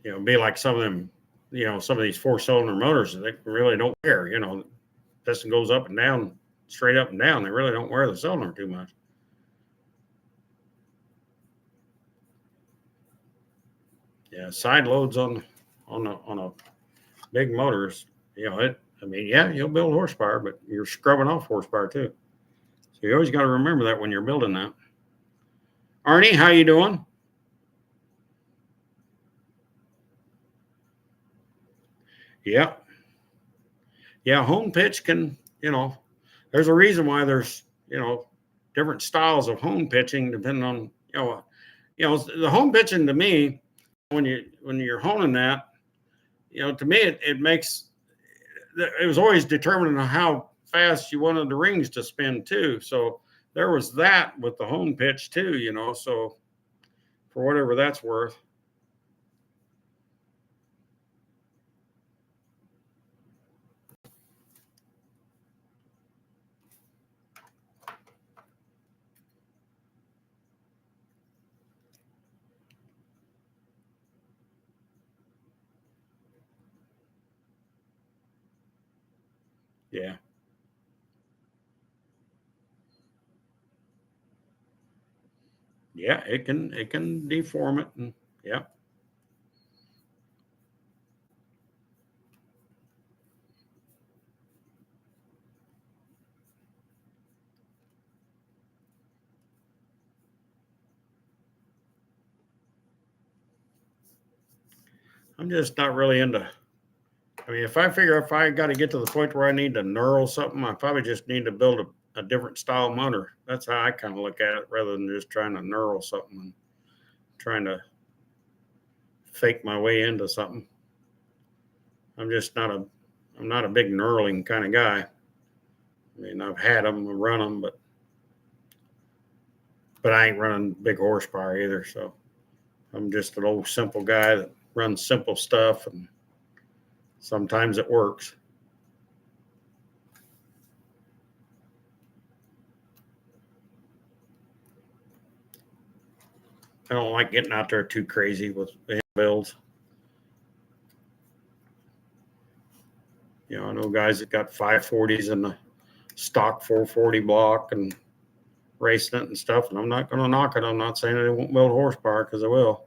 be like some of them, some of these 4-cylinder motors, they really don't wear, piston goes up and down, straight up and down. They really don't wear the cylinder too much. Yeah, side loads on a big motors, you'll build horsepower, but you're scrubbing off horsepower too. So you always got to remember that when you're building that. Arnie, how you doing? Yeah. Yeah, home pitch can, there's a reason why there's, different styles of home pitching depending on, the home pitching to me, when you're honing that, to me it makes, it was always determined on how fast you wanted the rings to spin too. So there was that with the home pitch too, so for whatever that's worth. Yeah. Yeah, it can deform it, and yeah. I'm just not really into. If I figure if I got to get to the point where I need to knurl something, I probably just need to build a different style motor. That's how I kind of look at it, rather than just trying to knurl something and trying to fake my way into something. I'm not a big knurling kind of guy. I've had them, run them, but I ain't running big horsepower either. So I'm just an old simple guy that runs simple stuff, and sometimes it works. I don't like getting out there too crazy with builds. I know guys that got 540s in the stock 440 block and racing it and stuff, and I'm not going to knock it. I'm not saying they won't build horsepower, because they will.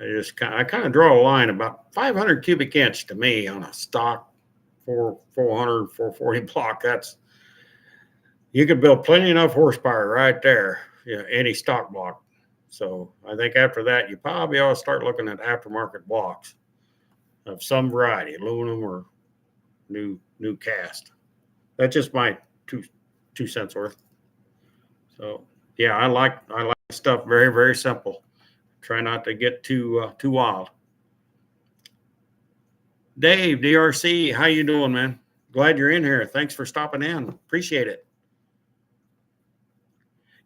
I kind of draw a line about 500 cubic inch to me on a stock 400 440 block. you could build plenty enough horsepower right there, any stock block. So I think after that, you probably ought to start looking at aftermarket blocks of some variety, aluminum or new cast. That's just my two cents worth. So yeah, I like stuff very, very simple. Try not to get too wild. Dave, DRC, how you doing, man? Glad you're in here. Thanks for stopping in. Appreciate it.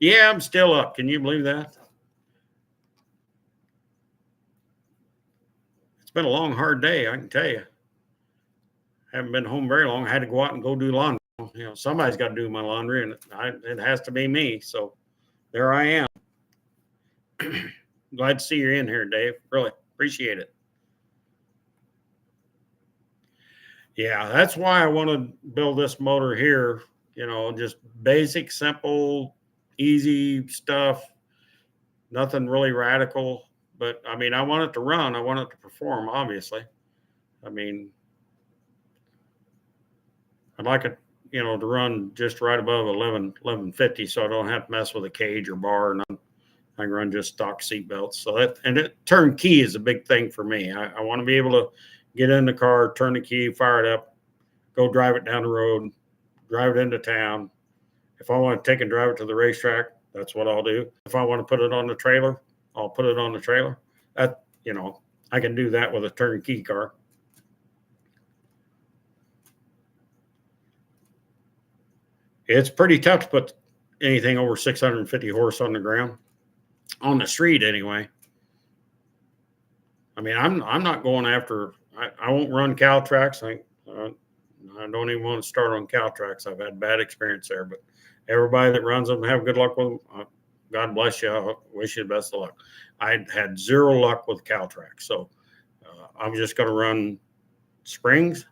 Yeah, I'm still up. Can you believe that? It's been a long, hard day, I can tell you. Haven't been home very long. I had to go out and go do laundry. Somebody's got to do my laundry, and it has to be me. So there I am. Glad to see you're in here, Dave. Really appreciate it. Yeah, that's why I want to build this motor here. Just basic, simple, easy stuff. Nothing really radical. But I mean, I want it to run. I want it to perform, obviously. I mean, I'd like it, to run just right above 1150, so I don't have to mess with a cage or bar. And I can run just stock seat belts. So turnkey is a big thing for me. I want to be able to get in the car, turn the key, fire it up, go drive it down the road, drive it into town. If I want to take and drive it to the racetrack, that's what I'll do. If I want to put it on the trailer, I'll put it on the trailer. I can do that with a turnkey car. It's pretty tough to put anything over 650 horse on the ground, on the street anyway. I mean, I'm not going after. I won't run cow tracks. I don't even want to start on cow tracks. I've had bad experience there, but everybody that runs them, have good luck with them. God bless you. I wish you the best of luck. I had zero luck with cow tracks, so I'm just going to run springs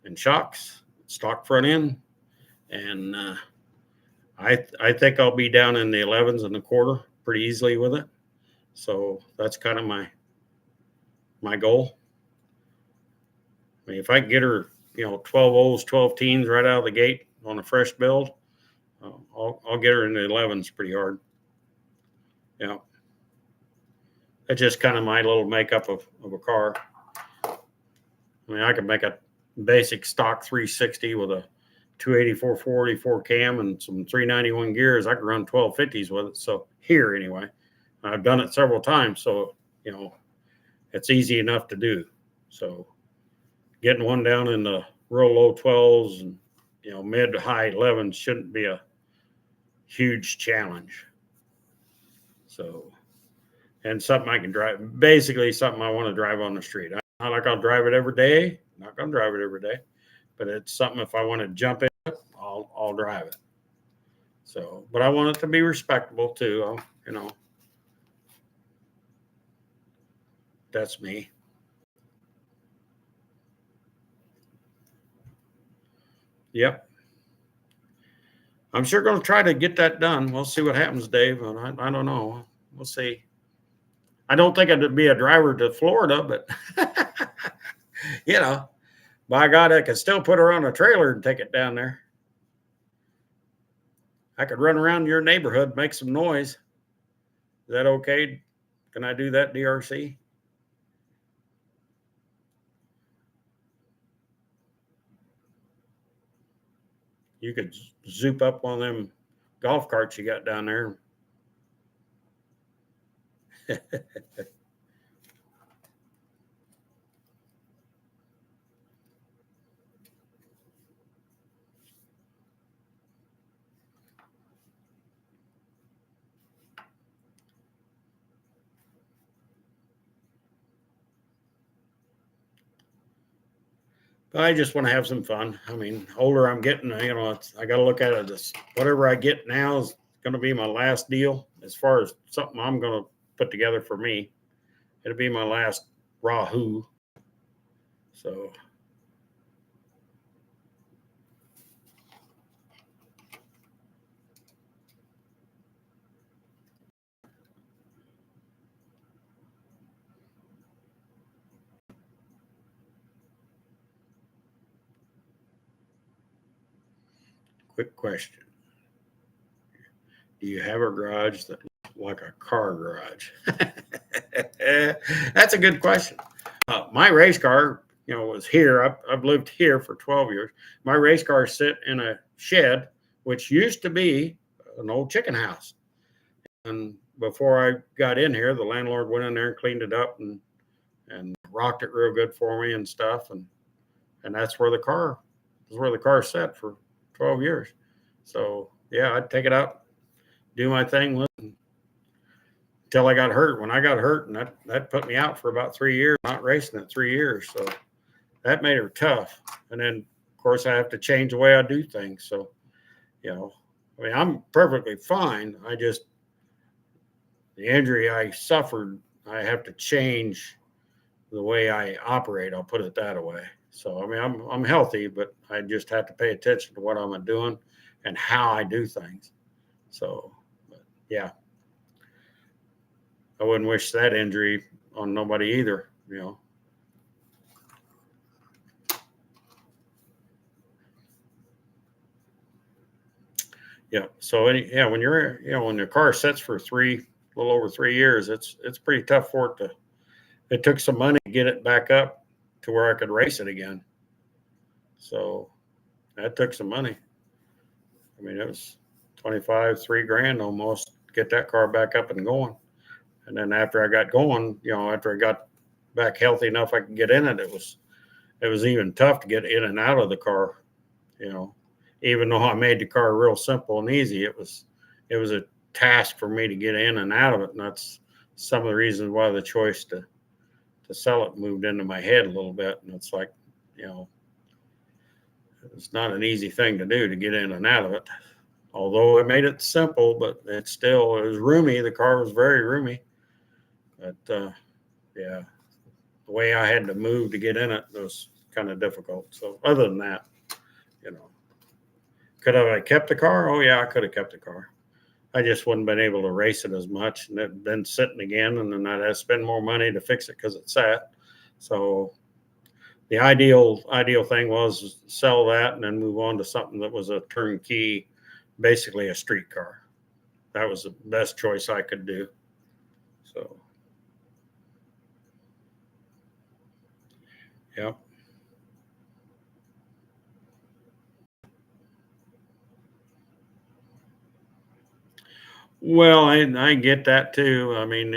and shocks, stock front end, and I think I'll be down in the 11s and a quarter pretty easily with it. So that's kind of my goal. I mean, if I can get her, 12 O's, 12 teens right out of the gate on a fresh build, I'll get her in the 11s pretty hard. Yeah. That's just kind of my little makeup of a car. I mean, I can make a basic stock 360 with a 284 484 cam and some 391 gears. I can run 1250s with it. So here anyway, I've done it several times. So, it's easy enough to do. So getting one down in the real low 12s and, mid to high 11s shouldn't be a huge challenge. So, and something I can drive, basically something I want to drive on the street. Not like I'll drive it every day. Not going to drive it every day, but it's something if I want to jump in, I'll drive it. So, but I want it to be respectable too. That's me. Yep. I'm sure going to try to get that done. We'll see what happens, Dave. I don't know. We'll see. I don't think I'd be a driver to Florida, but by God, I could still put her on a trailer and take it down there. I could run around your neighborhood, make some noise. Is that okay? Can I do that, DRC? You could zoop up one of them golf carts you got down there. I just want to have some fun. I mean, older I'm getting, I got to look at it as whatever I get now is going to be my last deal as far as something I'm going to put together for me. It'll be my last Rahoo. So, quick question. Do you have a garage that looks like a car garage? That's a good question. My race car, was here. I've lived here for 12 years. My race car sit in a shed, which used to be an old chicken house. And before I got in here, the landlord went in there and cleaned it up and rocked it real good for me and stuff. And that's where the car sat for 12 years. So yeah, I'd take it out, do my thing with it until I got hurt. When I got hurt, and that put me out for about 3 years, not racing it 3 years. So that made her tough. And then of course I have to change the way I do things. So, I mean, I'm perfectly fine. The injury I suffered, I have to change the way I operate. I'll put it that way. So, I mean, I'm healthy, but I just have to pay attention to what I'm doing and how I do things. So, yeah, I wouldn't wish that injury on nobody either, Yeah. So, when when your car sits for a little over 3 years, it's pretty tough for it it took some money to get it back up to where I could race it again. So that took some money. I mean, it was 25, $3,000 almost to get that car back up and going. And then after I got going, after I got back healthy enough I could get in it, it was even tough to get in and out of the car, even though I made the car real simple and easy, it was a task for me to get in and out of it. And that's some of the reasons why the choice to sell it moved into my head a little bit. And it's like, it's not an easy thing to do to get in and out of it. Although it made it simple, but it was roomy. The car was very roomy. But yeah, the way I had to move to get in it was kind of difficult. So other than that, could have I kept the car? Oh yeah, I could have kept the car. I just wouldn't been able to race it as much, and it'd been sitting again, and then I'd have to spend more money to fix it because it sat. So the ideal thing was sell that and then move on to something that was a turnkey, basically a street car. That was the best choice I could do. So yeah. Well, I get that too. I mean,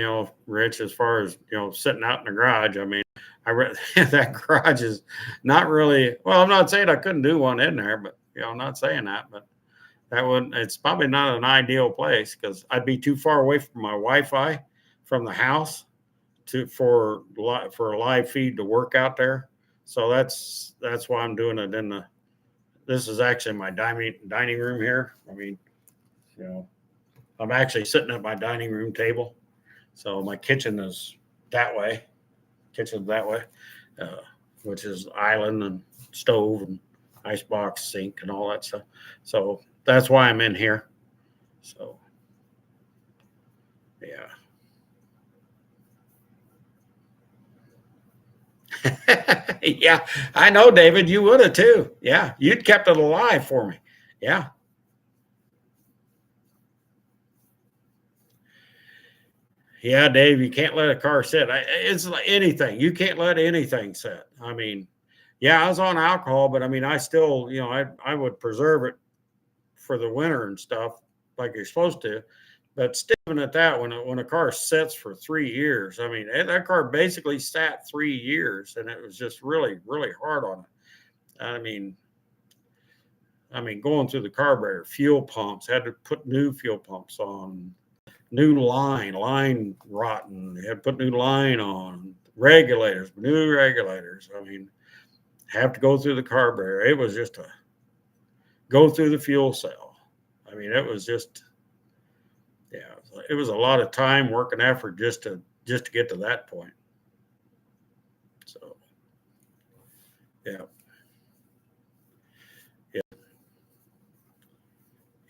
Rich, as far as, sitting out in the garage, I mean, that garage is not really, well, I'm not saying I couldn't do one in there, but, I'm not saying that, but it's probably not an ideal place because I'd be too far away from my Wi-Fi from the house for a live feed to work out there. So that's why I'm doing it this is actually my dining room here. I mean, I'm actually sitting at my dining room table. So my kitchen is that way. Which is island and stove and icebox sink and all that stuff. So that's why I'm in here. So, yeah. Yeah, I know, David, you would have too. Yeah, you'd kept it alive for me. Yeah. Yeah, Dave, you can't let a car sit. It's like anything. You can't let anything sit. I mean, yeah, I was on alcohol, but I mean, I still, I would preserve it for the winter and stuff like you're supposed to. But still, even at that, when a car sits for 3 years, I mean, that car basically sat 3 years, and it was just really, really hard on it. I mean, going through the carburetor, fuel pumps, had to put new fuel pumps on, new line rotten, had to put new line on, new regulators. I mean, have to go through the carburetor. It was just go through the fuel cell. I mean, it was just, yeah, it was a lot of time, work, and effort just to get to that point. So, yeah.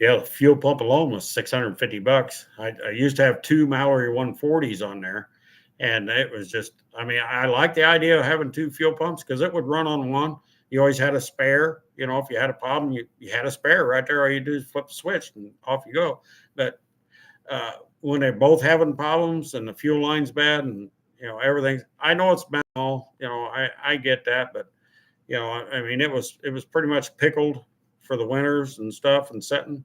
Yeah, the fuel pump alone was $650. I used to have 2 Mallory 140s on there, and it was just, I mean, I like the idea of having 2 fuel pumps because it would run on one you always had a spare. You know, if you had a problem, you had a spare right there. All you do is flip the switch and off you go. But when they're both having problems and the fuel line's bad and, you know, everything, I know it's been all, you know, I get that, but, you know, I mean, it was pretty much pickled for the winters and stuff and setting.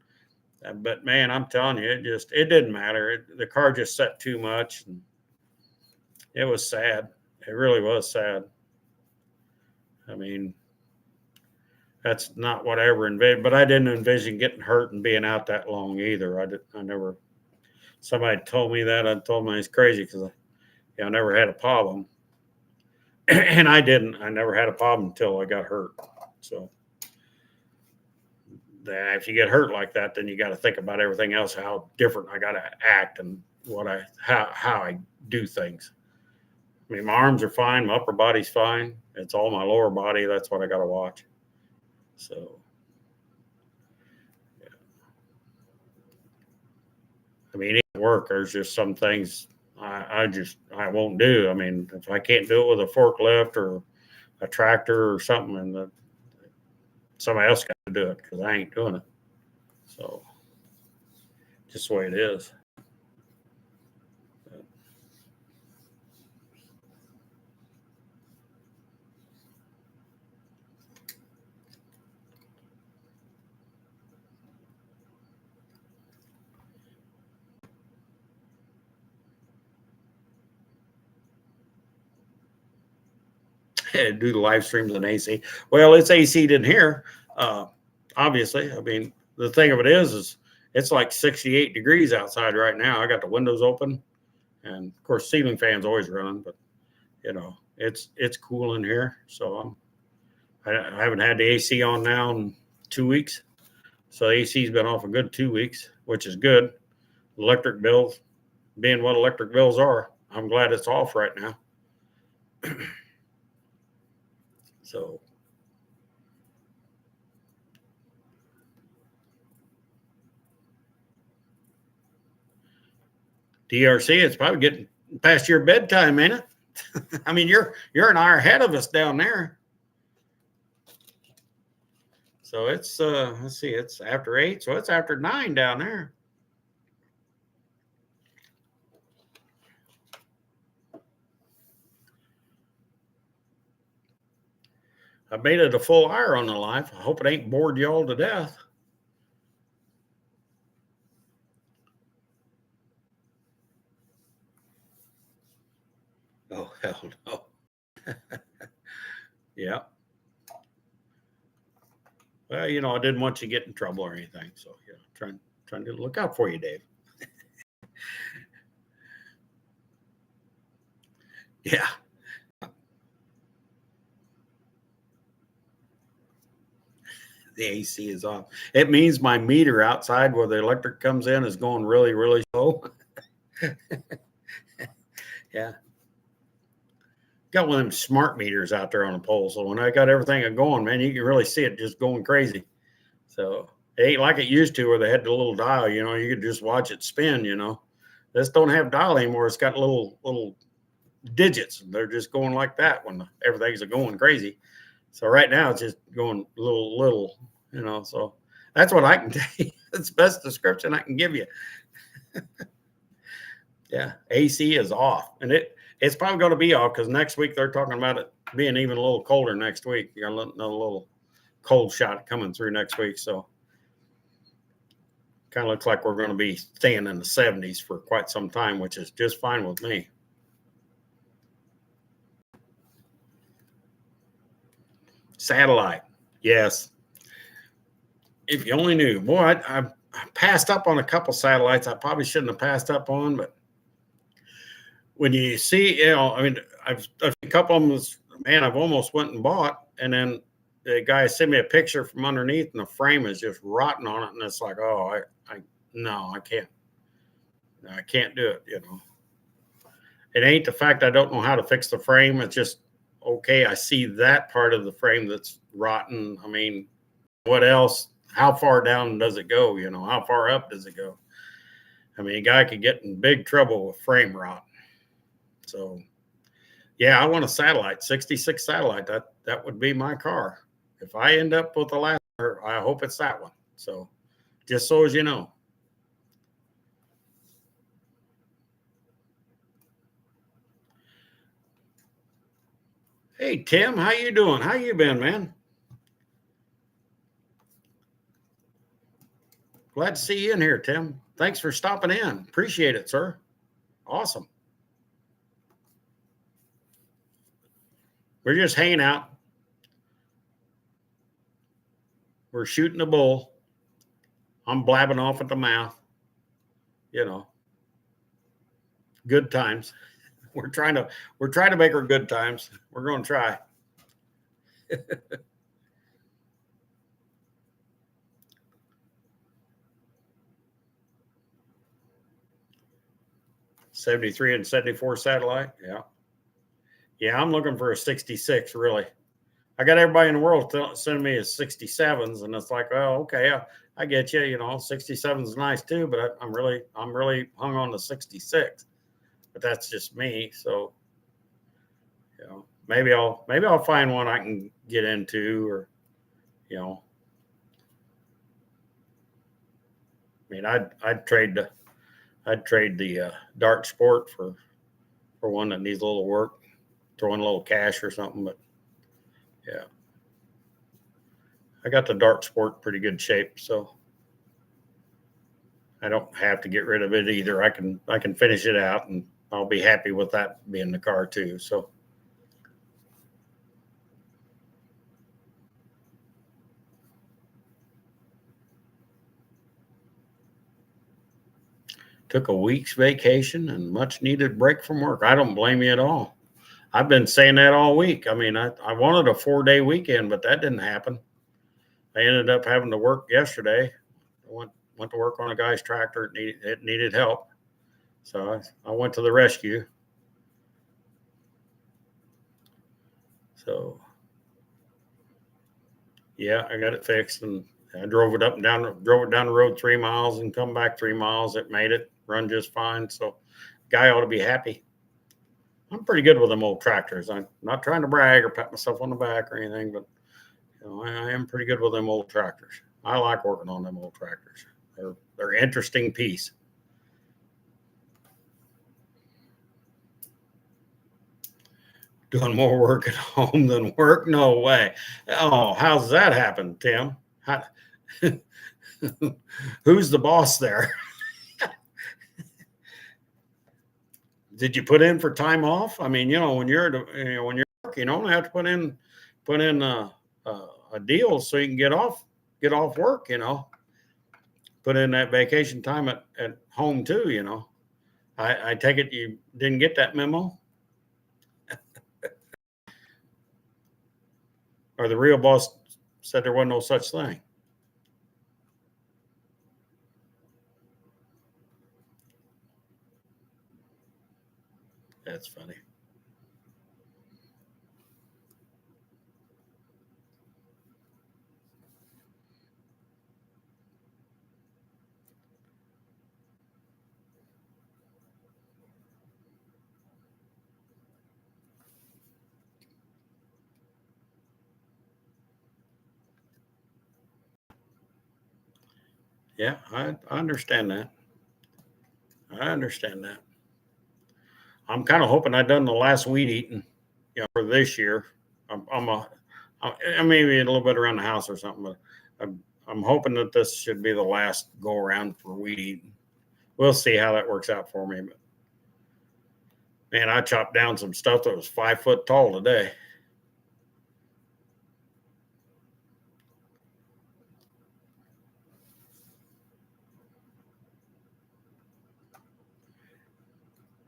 But man, I'm telling you, it didn't matter. The car just set too much. And it was sad. It really was sad. I mean, that's not what I ever envisioned, but I didn't envision getting hurt and being out that long either. I never, somebody told me that, I told them I was crazy because I never had a problem. And I didn't. I never had a problem until I got hurt. So if you get hurt like that, then you got to think about everything else, how different I got to act and how I do things. I mean, my arms are fine. My upper body's fine. It's all my lower body. That's what I got to watch. So, yeah. I mean, at work, there's just some things I won't do. I mean, if I can't do it with a forklift or a tractor or something, and somebody else got to do it because I ain't doing it. So, just the way it is. Do the live streams in AC. Well, it's AC'd in here, obviously. I mean, the thing of it is it's like 68 degrees outside right now. I got the windows open, and of course, ceiling fan's always running, but you know, it's cool in here. So I haven't had the AC on now in 2 weeks. So the AC's been off a good 2 weeks, which is good. Electric bills, being what electric bills are, I'm glad it's off right now. So DRC, it's probably getting past your bedtime, ain't it? I mean, you're an hour ahead of us down there. So it's let's see, it's after 8, so it's after 9 down there. I made it a full hour on the live. I hope it ain't bored y'all to death. Oh, hell no. Yeah. Well, you know, I didn't want you to get in trouble or anything. So, yeah, trying to look out for you, Dave. Yeah. The AC is off. It means my meter outside where the electric comes in is going really, really slow. Yeah. Got one of them smart meters out there on the pole. So when I got everything going, man, you can really see it just going crazy. So it ain't like it used to where they had the little dial, you know, you could just watch it spin, you know. This don't have dial anymore. It's got little digits. They're just going like that when everything's going crazy. So right now it's just going little, you know. So that's what I can tell you. That's the best description I can give you. Yeah, AC is off, and it's probably going to be off because next week they're talking about it being even a little colder next week. You got another little cold shot coming through next week, so kind of looks like we're going to be staying in the 70s for quite some time, which is just fine with me. Satellite, yes. If you only knew, boy, I passed up on a couple satellites I probably shouldn't have passed up on, but when you see, you know, I mean, a couple of them was, man, I've almost went and bought, and then the guy sent me a picture from underneath, and the frame is just rotten on it, and it's like, oh, no, I can't do it. You know, it ain't the fact I don't know how to fix the frame. It's just okay. I see that part of the frame that's rotten. I mean, what else? How far down does it go? You know, how far up does it go? I mean, a guy could get in big trouble with frame rot. So, yeah, I want a satellite, 66 satellite. That would be my car. if I end up with the last, I hope it's that one. So just so as you know. Hey, Tim, how you doing? How you been, man? Glad to see you in here, Tim. Thanks for stopping in. Appreciate it, sir. Awesome. We're just hanging out. We're shooting a bull. I'm blabbing off at the mouth. You know, good times. We're trying to make her good times. We're going to try. 73 and 74 satellite. Yeah. Yeah, I'm looking for a 66, really. I got everybody in the world sending me a 67s, and it's like, oh, okay, I get you. You know, 67 is nice too, but I'm really hung on the 66. But that's just me. So, you know, maybe I'll find one I can get into, or, you know, I mean, I'd trade the Dart Sport for one that needs a little work, throw in a little cash or something. But yeah, I got the Dart Sport pretty good shape, so I don't have to get rid of it either. I can finish it out, and I'll be happy with that being the car too. So took a week's vacation and much needed break from work. I don't blame you at all. I've been saying that all week. I mean, I wanted a 4-day weekend, but that didn't happen. I ended up having to work yesterday. I went to work on a guy's tractor. It needed help. So I went to the rescue. So yeah, I got it fixed, and I drove it down the road 3 miles and come back 3 miles. It made it run just fine. So guy ought to be happy. I'm pretty good with them old tractors. I'm not trying to brag or pat myself on the back or anything, but you know, I am pretty good with them old tractors. I like working on them old tractors. They're interesting piece. Doing more work at home than work? No way. Oh, how's that happen, Tim? Who's the boss there? Did you put in for time off? I mean, you know, when you're working, you only have to put in a deal so you can get off work. You know, put in that vacation time at home too. You know, I take it you didn't get that memo, or the real boss said there wasn't no such thing. That's funny. Yeah, I understand that. I understand that. I'm kind of hoping I done the last weed eating, you know, for this year. I may be a little bit around the house or something, but I'm hoping that this should be the last go around for weed eating. We'll see how that works out for me. But man, I chopped down some stuff that was 5 foot tall today.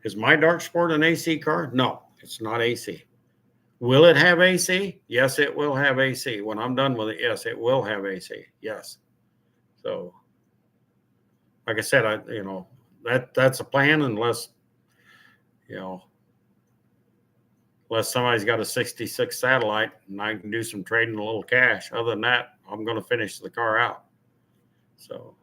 Is my Dart Sport an AC car? No, it's not AC. Will it have AC? Yes, it will have AC. When I'm done with it, yes, it will have AC. Yes. So, like I said, that's a plan unless you know unless somebody's got a 66 satellite and I can do some trading a little cash. Other than that, I'm going to finish the car out. So,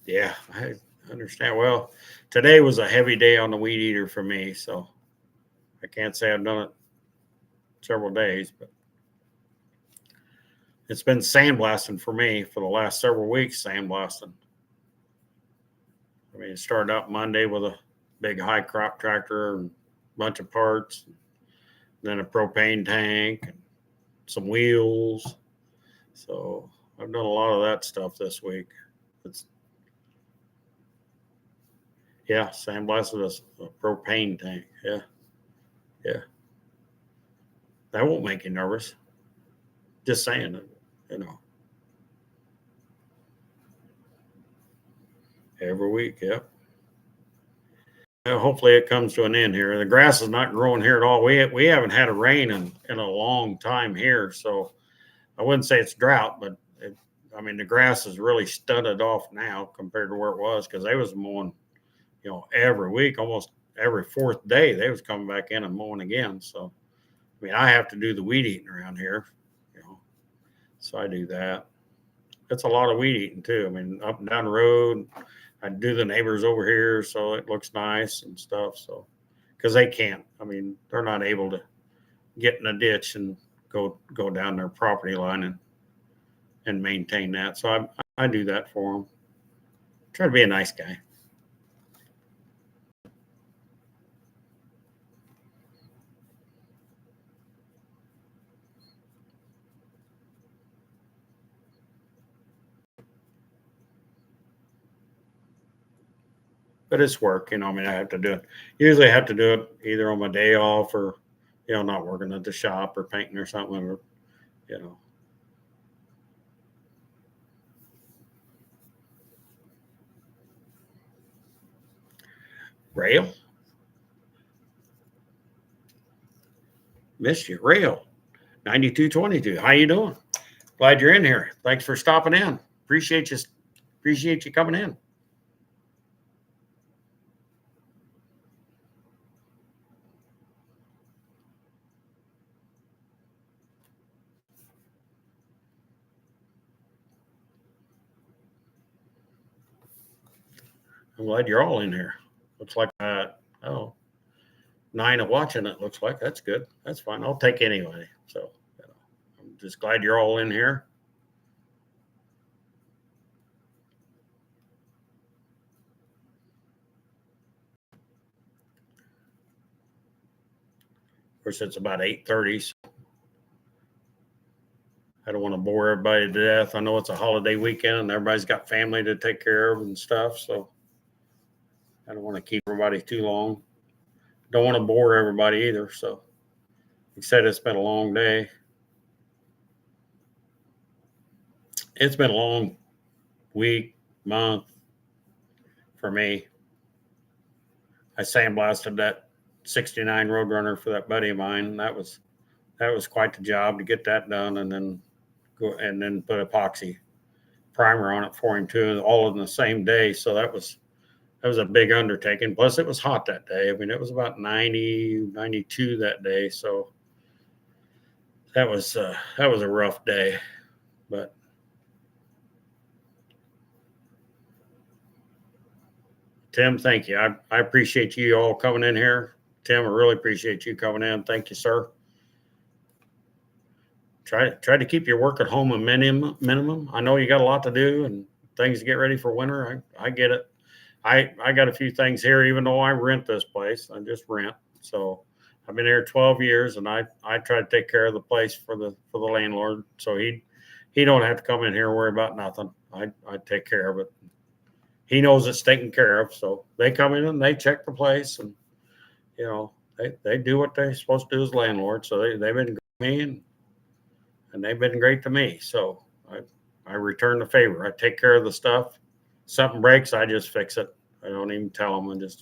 yeah, I understand. Well, today was a heavy day on the weed eater for me, so I can't say I've done it several days, but it's been sandblasting for me for the last several weeks. Sandblasting. I mean, it started out Monday with a big high crop tractor and a bunch of parts, then a propane tank, and some wheels. So I've done a lot of that stuff this week. It's sandblasted a propane tank. Yeah. That won't make you nervous. Just saying it, every week. Yep. Hopefully it comes to an end here. The grass is not growing here at all. We haven't had a rain in a long time here, so I wouldn't say it's drought, but the grass is really stunted off now compared to where it was, because they was mowing, every week, almost every fourth day they was coming back in and mowing again. So I have to do the weed eating around here, so I do that. It's a lot of weed eating too. Up and down the road, I do the neighbors over here so it looks nice and stuff. So, because they can't, they're not able to get in a ditch and go down their property line and maintain that. So I do that for them. Try to be a nice guy. But it's work, I have to do it. Usually I have to do it either on my day off or, not working at the shop or painting or something, or, Rail. Missed you. Rail. 9222. How you doing? Glad you're in here. Thanks for stopping in. Appreciate you coming in. I'm glad you're all in here. Looks like 9 of watching it. Looks like that's good. That's fine. I'll take anyway. So I'm just glad you're all in here. Of course, it's about 8:30. So I don't want to bore everybody to death. I know it's a holiday weekend and everybody's got family to take care of and stuff. So I don't want to keep everybody too long. Don't want to bore everybody either. So, like I said, it's been a long day. It's been a long week, month for me. I sandblasted that 69 Roadrunner for that buddy of mine. That was quite the job to get that done, and then put epoxy primer on it for him too, all in the same day. So that was a big undertaking. Plus it was hot that day. It was about 90, 92 that day. So that was a rough day, but Tim, thank you. I appreciate you all coming in here. Tim, I really appreciate you coming in. Thank you, sir. Try to keep your work at home a minimum. I know you got a lot to do and things to get ready for winter. I get it. I got a few things here, even though I rent this place. I just rent. So I've been here 12 years, and I try to take care of the place for the landlord. So he don't have to come in here and worry about nothing. I take care of it. He knows it's taken care of. So they come in and they check the place, and they do what they're supposed to do as landlord. So they've been great to me, and they've been great to me. So I return the favor. I take care of the stuff. Something breaks, I just fix it. I don't even tell them. I just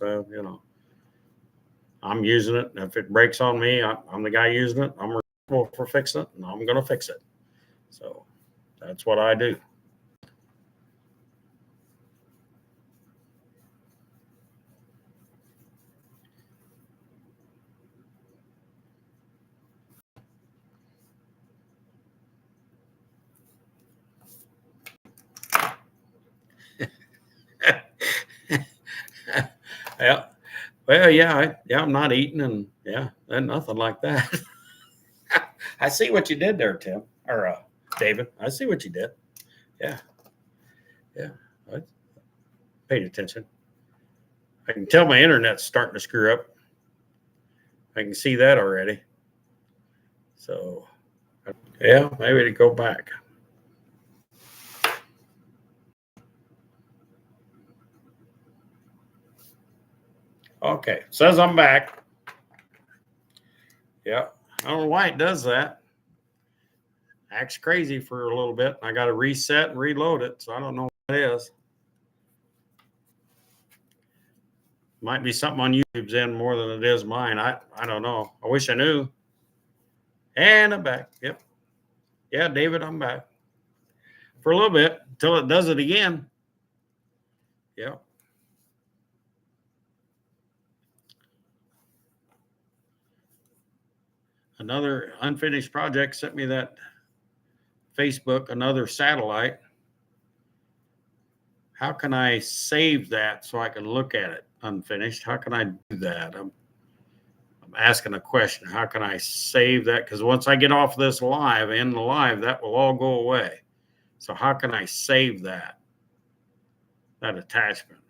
I'm using it. If it breaks on me, I'm the guy using it. I'm responsible for fixing it, and I'm going to fix it. So that's what I do. Yeah. Well, yeah, I'm not eating, and yeah, and nothing like that. I see what you did there, Tim, or David. I see what you did. Yeah, yeah, I paid attention. I can tell my internet's starting to screw up. I can see that already. So, yeah, maybe to go back. Okay, says I'm back. Yeah, I don't know why it does that. Acts crazy for a little bit. I got to reset and reload it, so I don't know what it is. Might be something on YouTube's end more than it is mine. I don't know. I wish I knew. And I'm back. Yep. Yeah, David, I'm back for a little bit until it does it again. Yep. Another unfinished project sent me that Facebook, another satellite. How can I save that so I can look at it unfinished? How can I do that? I'm asking a question. How can I save that? Because once I get off this live, end the live, that will all go away. So how can I save that attachment?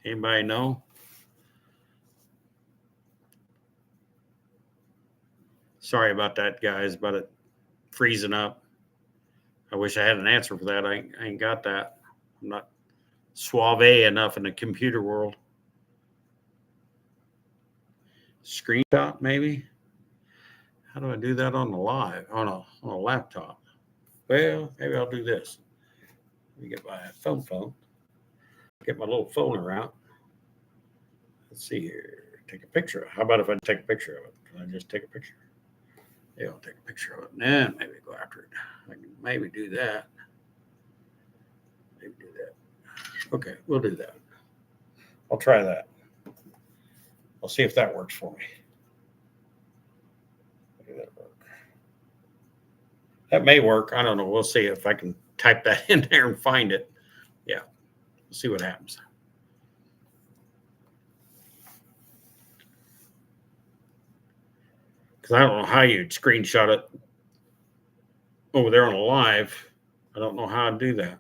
Anybody know? Sorry about that, guys, but it freezing up. I wish I had an answer for that. I ain't got that. I'm not suave enough in the computer world. Screenshot, maybe? How do I do that on the live, on a laptop? Well, maybe I'll do this. Let me get my phone. Get my little phone around. Let's see here. Take a picture. How about if I take a picture of it? Can I just take a picture? Yeah, I'll take a picture of it. And then maybe go after it. I can maybe do that. Maybe do that. Okay, we'll do that. I'll try that. I'll see if that works for me. Maybe that work. That may work. I don't know. We'll see if I can type that in there and find it. Yeah, we'll see what happens. Because I don't know how you'd screenshot it over there on a live. I don't know how to do that.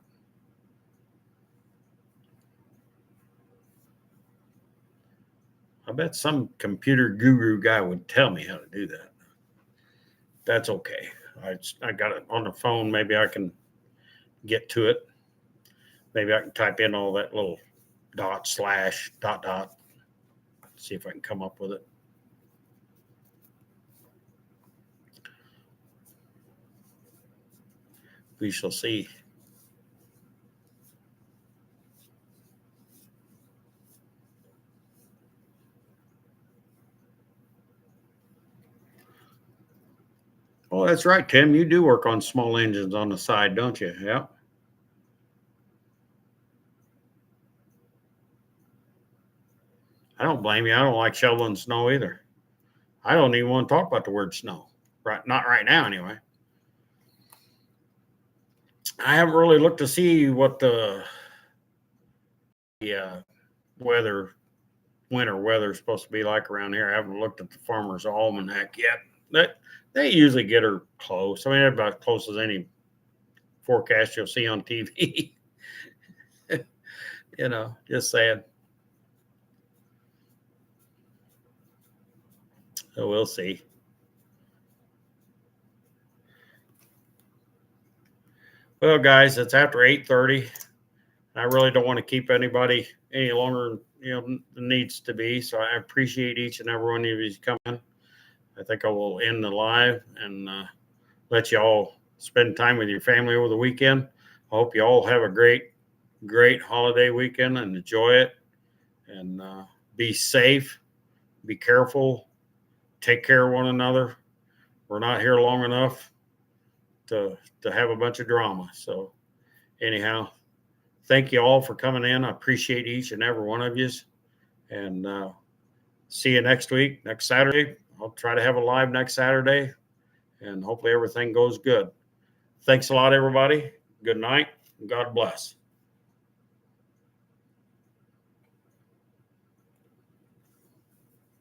I bet some computer guru guy would tell me how to do that. That's okay. I got it on the phone. Maybe I can get to it. Maybe I can type in all that little dot slash dot. See if I can come up with it. We shall see. Oh, that's right, Tim. You do work on small engines on the side, don't you? Yeah. I don't blame you. I don't like shoveling snow either. I don't even want to talk about the word snow. Right, not right now, anyway. I haven't really looked to see what the weather, winter weather is supposed to be like around here. I haven't looked at the Farmer's Almanac yet. They usually get her close. I mean, they're about as close as any forecast you'll see on TV. Just saying. So we'll see. Well, guys, it's after 8:30. I really don't want to keep anybody any longer, than needs to be. So I appreciate each and every one of you coming. I think I will end the live and let you all spend time with your family over the weekend. I hope you all have a great holiday weekend and enjoy it. And be safe, be careful, take care of one another. We're not here long enough to have a bunch of drama. So anyhow, thank you all for coming in. I appreciate each and every one of you. And see you next week, next Saturday. I'll try to have a live next Saturday, and hopefully everything goes good. Thanks a lot, everybody. Good night, and God bless.